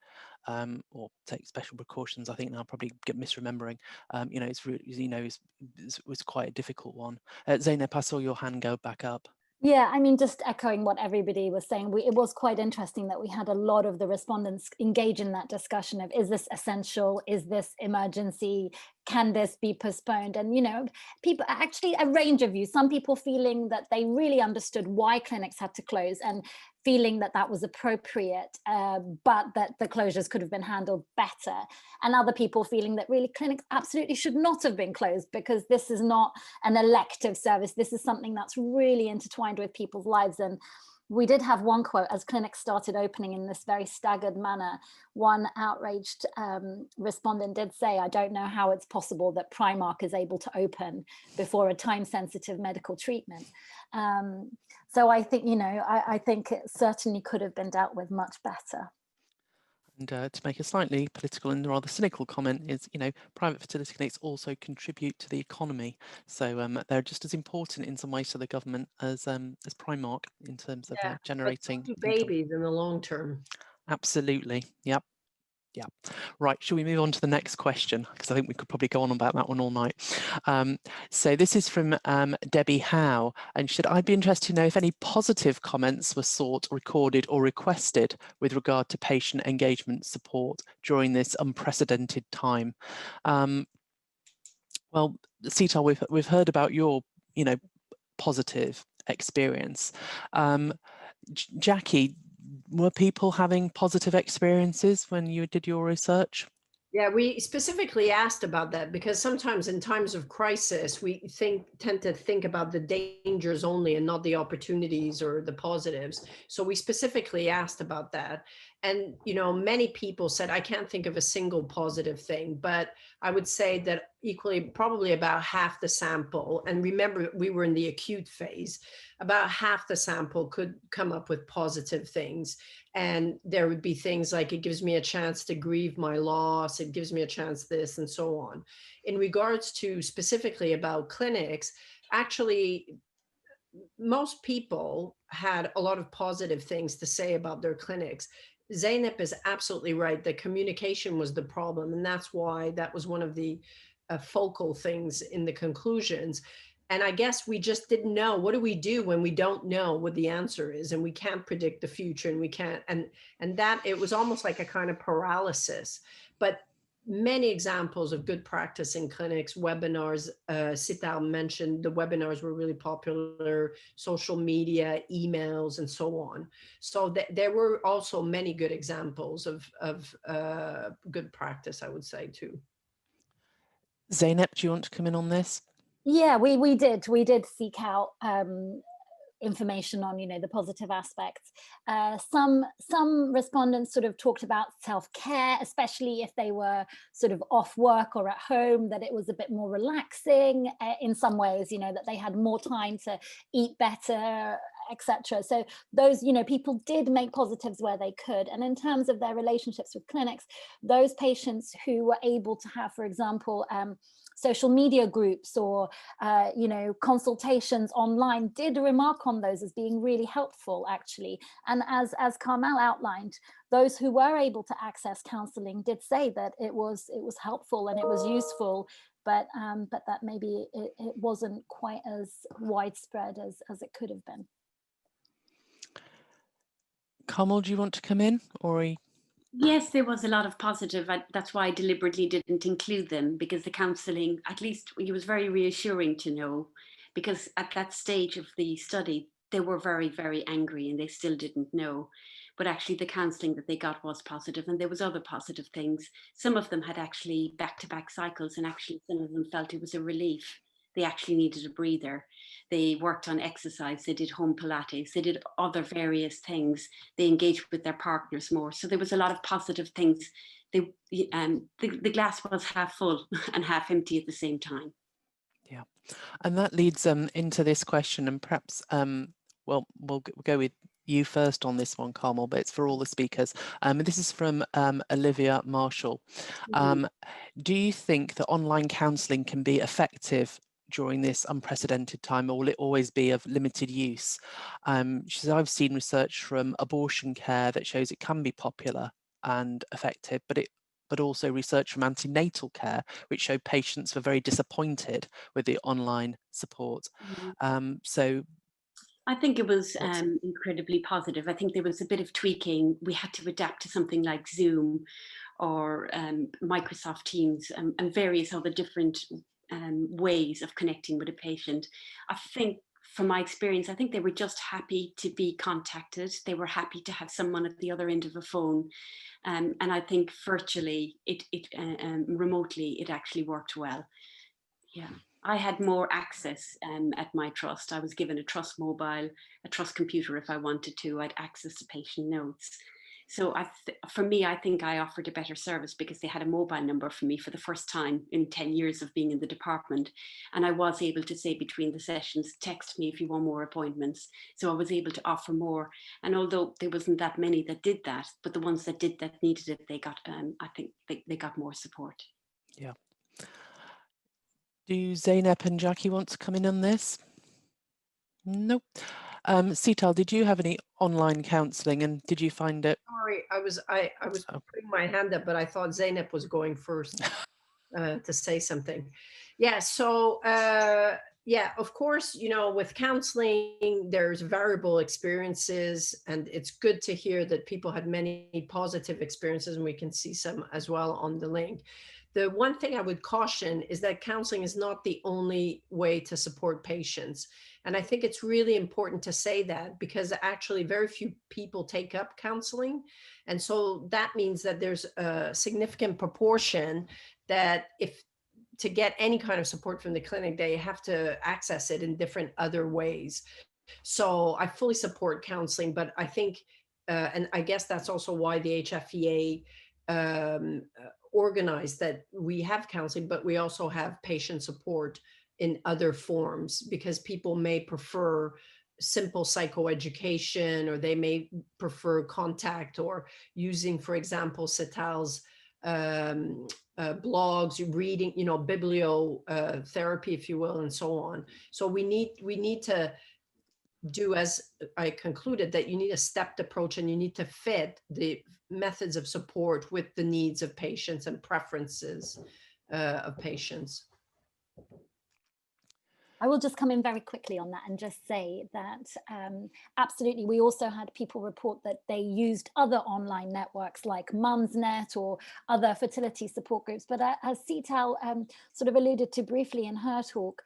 or take special precautions. I think now I'll probably get misremembering. It's really, it was quite a difficult one. Zeynep, I saw your hand go back up. Yeah, I mean, just echoing what everybody was saying, it was quite interesting that we had a lot of the respondents engage in that discussion of, is this essential? Is this emergency? Can this be postponed? And, you know, people, actually a range of views, some people feeling that they really understood why clinics had to close and feeling that that was appropriate, but that the closures could have been handled better. And other people feeling that really clinics absolutely should not have been closed, because this is not an elective service. This is something that's really intertwined with people's lives. And we did have one quote as clinics started opening in this very staggered manner. One outraged respondent did say, "I don't know how it's possible that Primark is able to open before a time-sensitive medical treatment." So I think, you know, I think it certainly could have been dealt with much better. And to make a slightly political and rather cynical comment is, you know, private fertility clinics also contribute to the economy. So they're just as important in some ways to the government as Primark in terms of Yeah, generating but so do income. babies in the long term. Absolutely. Yep. Yeah. Right. Shall we move on to the next question? Because I think we could probably go on about that one all night. So this is from Debbie Howe, and I'd be interested to know if any positive comments were sought, recorded or requested with regard to patient engagement support during this unprecedented time. Well, Seetal, we've heard about your, you know, positive experience. Jacky, were people having positive experiences when you did your research? Yeah, we specifically asked about that because sometimes in times of crisis, we tend to think about the dangers only and not the opportunities or the positives. So we specifically asked about that. And, you know, many people said, I can't think of a single positive thing, but I would say that equally, probably about half the sample, and remember, we were in the acute phase, about half the sample could come up with positive things. And there would be things like, it gives me a chance to grieve my loss, it gives me a chance this, and so on. In regards to specifically about clinics, actually, most people had a lot of positive things to say about their clinics. Zeynep is absolutely right that communication was the problem, and that's why that was one of the focal things in the conclusions. And I guess we just didn't know, what do we do when we don't know what the answer is and we can't predict the future, and we can't, and that it was almost like a kind of paralysis. But many examples of good practice in clinics, webinars. Seetal mentioned the webinars were really popular, social media, emails, and so on. So there were also many good examples of good practice, I would say, too. Zeynep, do you want to come in on this? Yeah, we did seek out information on, you know, the positive aspects. Some respondents sort of talked about self-care, especially if they were sort of off work or at home, that it was a bit more relaxing in some ways, you know, that they had more time to eat better, etc. So those, you know, people did make positives where they could. And in terms of their relationships with clinics, those patients who were able to have, for example, social media groups or you know, consultations online, did remark on those as being really helpful, actually. And as Carmel outlined, those who were able to access counselling did say that it was helpful and it was useful, but that maybe it wasn't quite as widespread as it could have been. Carmel, do you want to come in, or? Yes, there was a lot of positive. That's why I deliberately didn't include them, because the counselling, at least it was very reassuring to know, because at that stage of the study, they were very, very angry and they still didn't know. But actually the counselling that they got was positive, and there was other positive things. Some of them had actually back-to-back cycles, and actually some of them felt it was a relief. They actually needed a breather. They worked on exercise, they did home Pilates, they did other various things. They engaged with their partners more. So there was a lot of positive things. The glass was half full and half empty at the same time. Yeah, and that leads into this question, and perhaps, well, we'll go with you first on this one, Carmel, but it's for all the speakers. This is from Olivia Marshall. Do you think that online counselling can be effective during this unprecedented time, or will it always be of limited use? She says, I've seen research from abortion care that shows it can be popular and effective, but also research from antenatal care, which showed patients were very disappointed with the online support. So I think it was incredibly positive. I think there was a bit of tweaking. We had to adapt to something like Zoom or Microsoft Teams and various other different ways of connecting with a patient. I think from my experience, I think they were just happy to be contacted. They were happy to have someone at the other end of a phone. And I think virtually, remotely, it actually worked well. Yeah. I had more access at my trust. I was given a trust mobile, a trust computer if I wanted to. I'd access to patient notes. So for me, I think I offered a better service because they had a mobile number for me for the first time in 10 years of being in the department. And I was able to say between the sessions, text me if you want more appointments. So I was able to offer more. And although there wasn't that many that did that, but the ones that did that needed it, they got, I think they got more support. Yeah. Do Zeynep and Jacky want to come in on this? Nope. Seetal, did you have any online counselling, and did you find it? Sorry, I was putting my hand up, but I thought Zeynep was going first to say something. Yeah, so yeah, of course, you know, with counseling, there's variable experiences, and it's good to hear that people had many positive experiences, and we can see some as well on the link. The one thing I would caution is that counseling is not the only way to support patients. And I think it's really important to say that, because actually very few people take up counseling. And so that means that there's a significant proportion that if to get any kind of support from the clinic, they have to access it in different other ways. So I fully support counseling, but I think, and I guess that's also why the HFEA organized that we have counseling, but we also have patient support in other forms, because people may prefer simple psychoeducation, or they may prefer contact, or using, for example, Seetal's blogs, reading, you know, bibliotherapy, if you will, and so on. So we need to do, as I concluded, that you need a stepped approach, and you need to fit the methods of support with the needs of patients and preferences of patients. I will just come in very quickly on that and just say that absolutely, we also had people report that they used other online networks like Mumsnet or other fertility support groups. But as Seetal sort of alluded to briefly in her talk,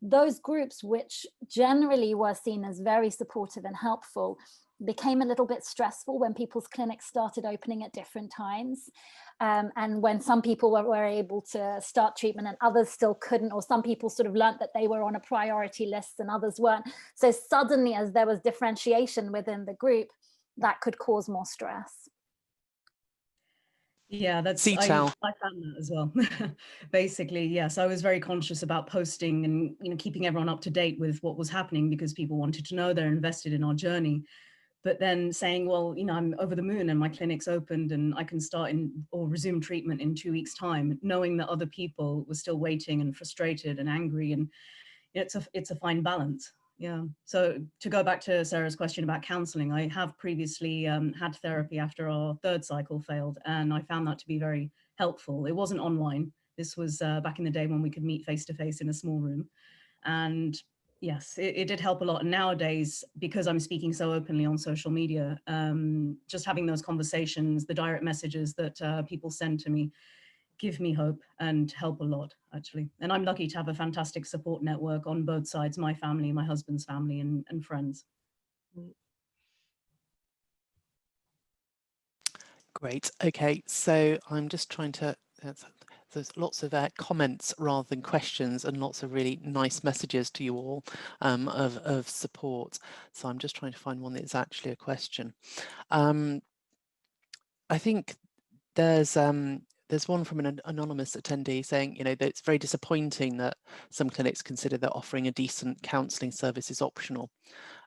those groups, which generally were seen as very supportive and helpful, became a little bit stressful when people's clinics started opening at different times. And when some people were able to start treatment and others still couldn't, or some people sort of learned that they were on a priority list and others weren't. So suddenly, as there was differentiation within the group, that could cause more stress. Yeah, that's I found that as well. Basically, yes, I was very conscious about posting and, you know, keeping everyone up to date with what was happening, because people wanted to know, they're invested in our journey. But then saying, well, you know, I'm over the moon and my clinic's opened and I can start or resume treatment in 2 weeks' time, knowing that other people were still waiting and frustrated and angry, and it's a fine balance. Yeah. So to go back to Sarah's question about counseling, I have previously had therapy after our 3rd cycle failed, and I found that to be very helpful. It wasn't online. This was back in the day when we could meet face to face in a small room. And yes, it did help a lot. And nowadays, because I'm speaking so openly on social media, just having those conversations, the direct messages that people send to me, give me hope and help a lot, actually. And I'm lucky to have a fantastic support network on both sides, my family, my husband's family, and friends. Great. Okay, so I'm just trying to, there's lots of comments rather than questions, and lots of really nice messages to you all of support. So I'm just trying to find one that is actually a question. I think there's one from an anonymous attendee saying, you know, that it's very disappointing that some clinics consider that offering a decent counselling service is optional.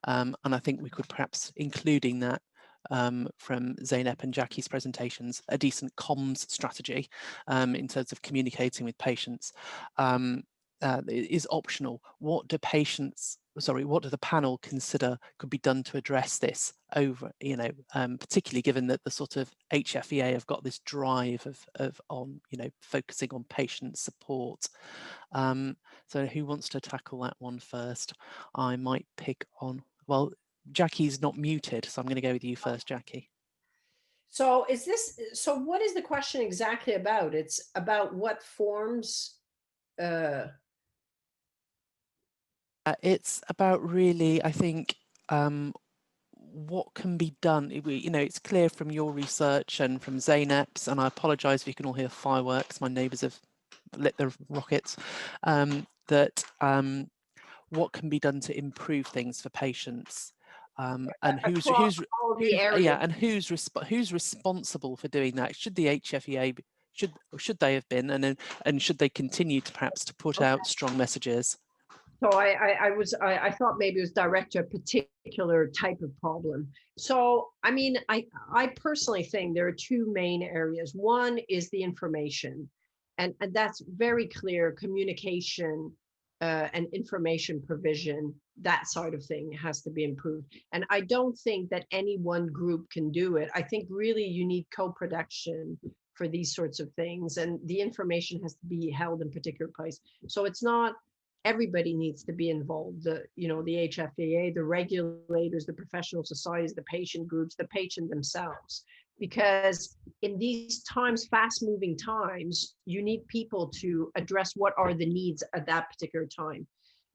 And I think we could perhaps including that from Zeynep and Jacky's presentations, a decent comms strategy in terms of communicating with patients is optional. What do the panel consider could be done to address this over, you know, particularly given that the sort of HFEA have got this drive on, you know, focusing on patient support. So who wants to tackle that one first? I might pick on well, Jacky's not muted, so I'm going to go with you first, Jacky. So so what is the question exactly about? It's about what forms, it's about really, I think, what can be done. You know, it's clear from your research and from Zeynep's, and I apologise if you can all hear fireworks. My neighbours have lit their rockets. That what can be done to improve things for patients, and who's responsible for doing that? Should the HFEA should they have been, and should they continue to perhaps to put out strong messages? So I thought maybe it was direct to a particular type of problem. So, I mean, I personally think there are two main areas. One is the information, and that's very clear. Communication and information provision, that side of thing has to be improved. And I don't think that any one group can do it. I think really you need co-production for these sorts of things, and the information has to be held in particular place. So it's not everybody needs to be involved. The HFEA, the regulators, the professional societies, the patient groups, the patient themselves. Because in these times, fast moving times, you need people to address what are the needs at that particular time.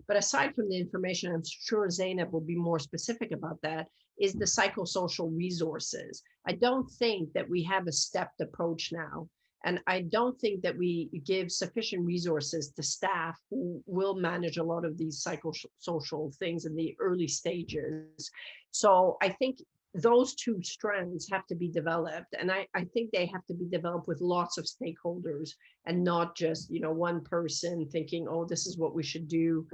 But aside from the information, I'm sure Zeynep will be more specific about that, is the psychosocial resources. I don't think that we have a stepped approach now. And I don't think that we give sufficient resources to staff who will manage a lot of these psychosocial things in the early stages. So I think those two strands have to be developed. And I think they have to be developed with lots of stakeholders and not just, one person thinking, oh, this is what we should do.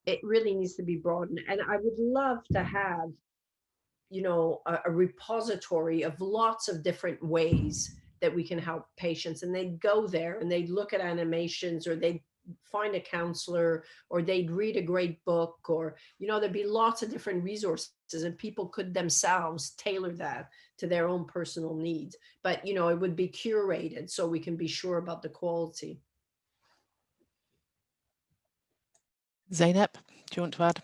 It really needs to be broadened. And I would love to have, a repository of lots of different ways that we can help patients, and they'd go there and they'd look at animations, or they'd find a counselor, or they'd read a great book, or there'd be lots of different resources, and people could themselves tailor that to their own personal needs. But it would be curated so we can be sure about the quality. Zeynep, do you want to add?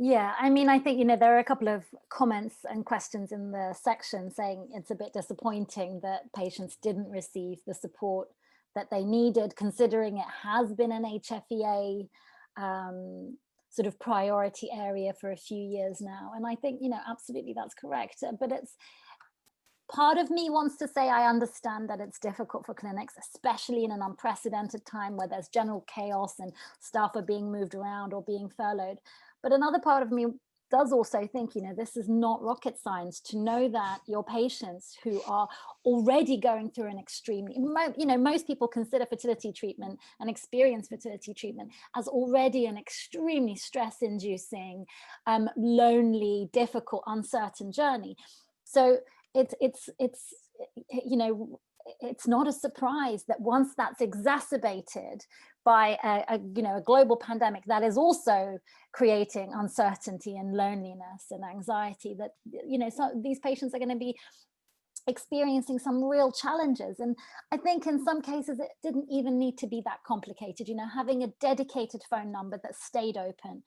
Yeah, I mean, I think, there are a couple of comments and questions in the section saying it's a bit disappointing that patients didn't receive the support that they needed, considering it has been an HFEA sort of priority area for a few years now. And I think, absolutely that's correct. But it's part of me wants to say I understand that it's difficult for clinics, especially in an unprecedented time where there's general chaos and staff are being moved around or being furloughed. But another part of me does also think, this is not rocket science to know that your patients who are already going through an extremely, most people consider fertility treatment and experience fertility treatment as already an extremely stress-inducing, lonely, difficult, uncertain journey. So it's not a surprise that once that's exacerbated by a global pandemic that is also creating uncertainty and loneliness and anxiety, that so these patients are going to be experiencing some real challenges. And I think in some cases it didn't even need to be that complicated, having a dedicated phone number that stayed open.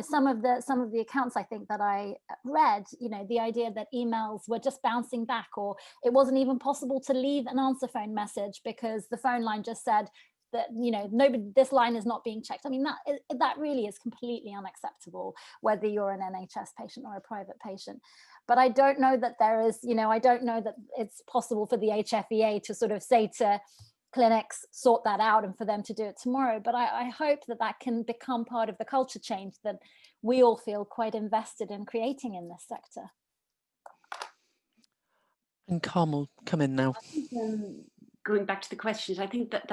Some of the accounts I think that I read, the idea that emails were just bouncing back, or it wasn't even possible to leave an answer phone message because the phone line just said that nobody, this line is not being checked. I mean, that really is completely unacceptable, whether you're an NHS patient or a private patient. But I don't know that there is, I don't know that it's possible for the HFEA to sort of say to clinics, sort that out, and for them to do it tomorrow. But I hope that can become part of the culture change that we all feel quite invested in creating in this sector. And Carmel, come in now. Going back to the questions, I think that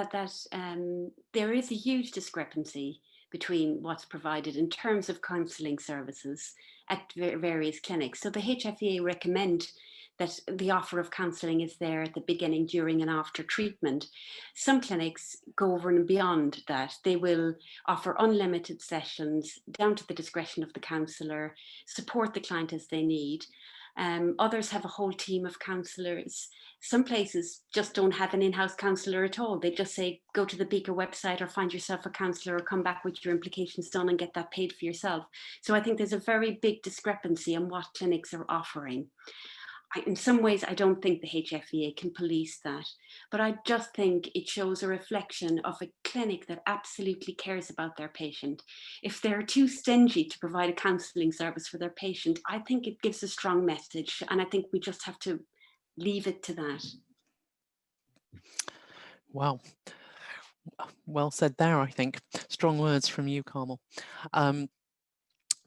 there is a huge discrepancy between what's provided in terms of counselling services at various clinics. So the HFEA recommend that the offer of counselling is there at the beginning, during and after treatment. Some clinics go over and beyond that. They will offer unlimited sessions down to the discretion of the counsellor, support the client as they need. Others have a whole team of counsellors. Some places just don't have an in-house counsellor at all. They just say, go to the Beaker website or find yourself a counsellor or come back with your implications done and get that paid for yourself. So I think there's a very big discrepancy in what clinics are offering. In some ways, I don't think the HFEA can police that, but I just think it shows a reflection of a clinic that absolutely cares about their patient. If they're too stingy to provide a counselling service for their patient, I think it gives a strong message, and I think we just have to leave it to that. Wow. Well said there, I think. Strong words from you, Carmel.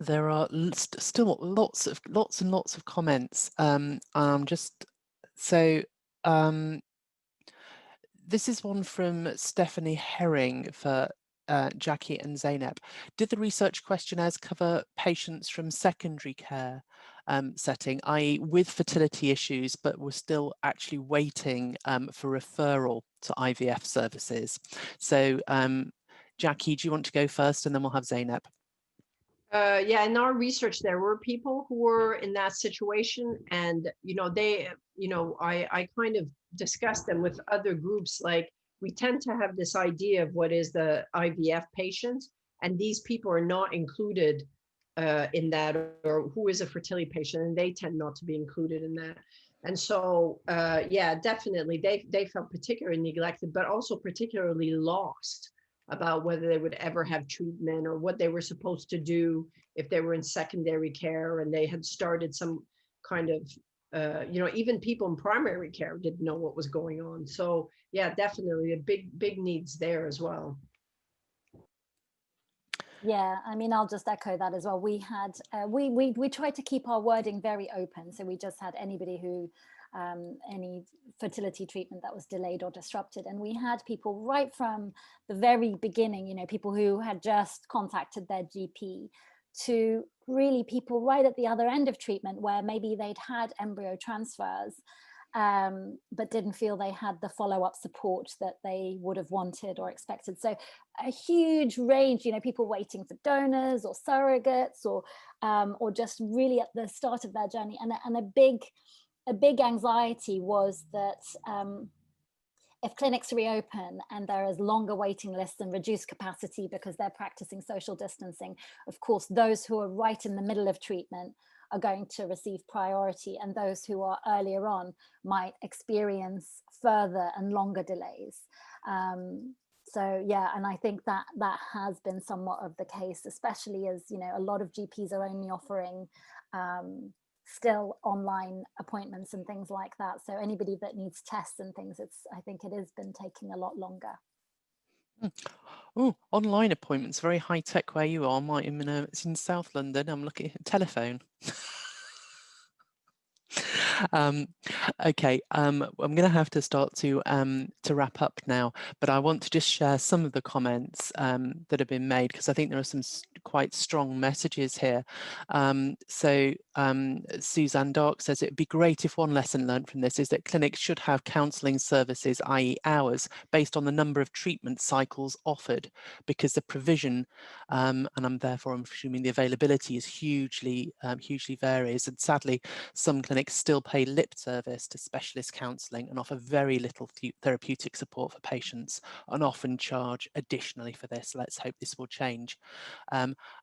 There are still lots and lots of comments. This is one from Stephanie Herring for Jacky and Zeynep. Did the research questionnaires cover patients from secondary care setting, i.e. with fertility issues, but were still actually waiting for referral to IVF services? So Jacky, do you want to go first, and then we'll have Zeynep? Yeah, in our research, there were people who were in that situation, and I kind of discussed them with other groups. Like, we tend to have this idea of what is the IVF patient, and these people are not included in that, or who is a fertility patient, and they tend not to be included in that. And so, yeah, definitely, they felt particularly neglected, but also particularly lost about whether they would ever have treatment or what they were supposed to do if they were in secondary care and they had started some kind of, even people in primary care didn't know what was going on. So yeah, definitely a big needs there as well. Yeah, I mean, I'll just echo that as well. We had, we tried to keep our wording very open. So we just had anybody who, any fertility treatment that was delayed or disrupted. And we had people right from the very beginning, people who had just contacted their GP, to really people right at the other end of treatment where maybe they'd had embryo transfers, but didn't feel they had the follow-up support that they would have wanted or expected. So a huge range, people waiting for donors or surrogates, or just really at the start of their journey. And a big anxiety was that if clinics reopen and there is longer waiting lists and reduced capacity because they're practicing social distancing, of course, those who are right in the middle of treatment are going to receive priority, and those who are earlier on might experience further and longer delays. So yeah, and I think that has been somewhat of the case, especially as a lot of GPs are only offering still online appointments and things like that. So anybody that needs tests and things, I think it has been taking a lot longer. Oh, online appointments, very high tech where you are. It's in South London. I'm looking at telephone. Okay, I'm going to have to start to wrap up now, but I want to just share some of the comments that have been made, because I think there are some quite strong messages here. Suzanne Dark says it'd be great if one lesson learned from this is that clinics should have counselling services, i.e. hours, based on the number of treatment cycles offered, because the provision, and I'm assuming the availability is hugely varies, and sadly some clinics still pay lip service to specialist counselling and offer very little therapeutic support for patients, and often charge additionally for this. Let's hope this will change.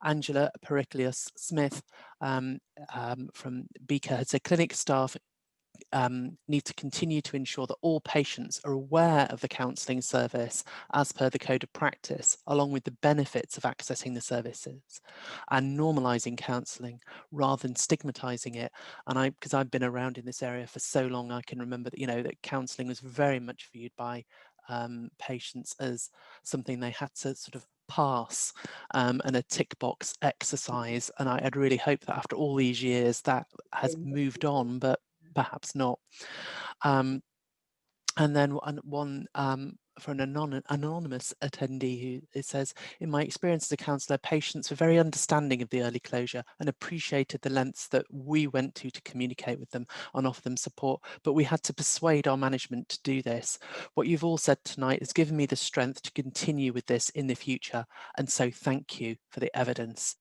Angela Pericleus Smith from Beaker had said clinic staff need to continue to ensure that all patients are aware of the counselling service as per the code of practice, along with the benefits of accessing the services, and normalising counselling rather than stigmatising it. And because I've been around in this area for so long, I can remember that that counselling was very much viewed by patients as something they had to sort of pass, and a tick box exercise. And I'd really hope that after all these years that has moved on, but perhaps not. And then one for an anonymous attendee who says, in my experience as a counsellor, patients were very understanding of the early closure and appreciated the lengths that we went to communicate with them and offer them support, but we had to persuade our management to do this. What you've all said tonight has given me the strength to continue with this in the future, and so thank you for the evidence.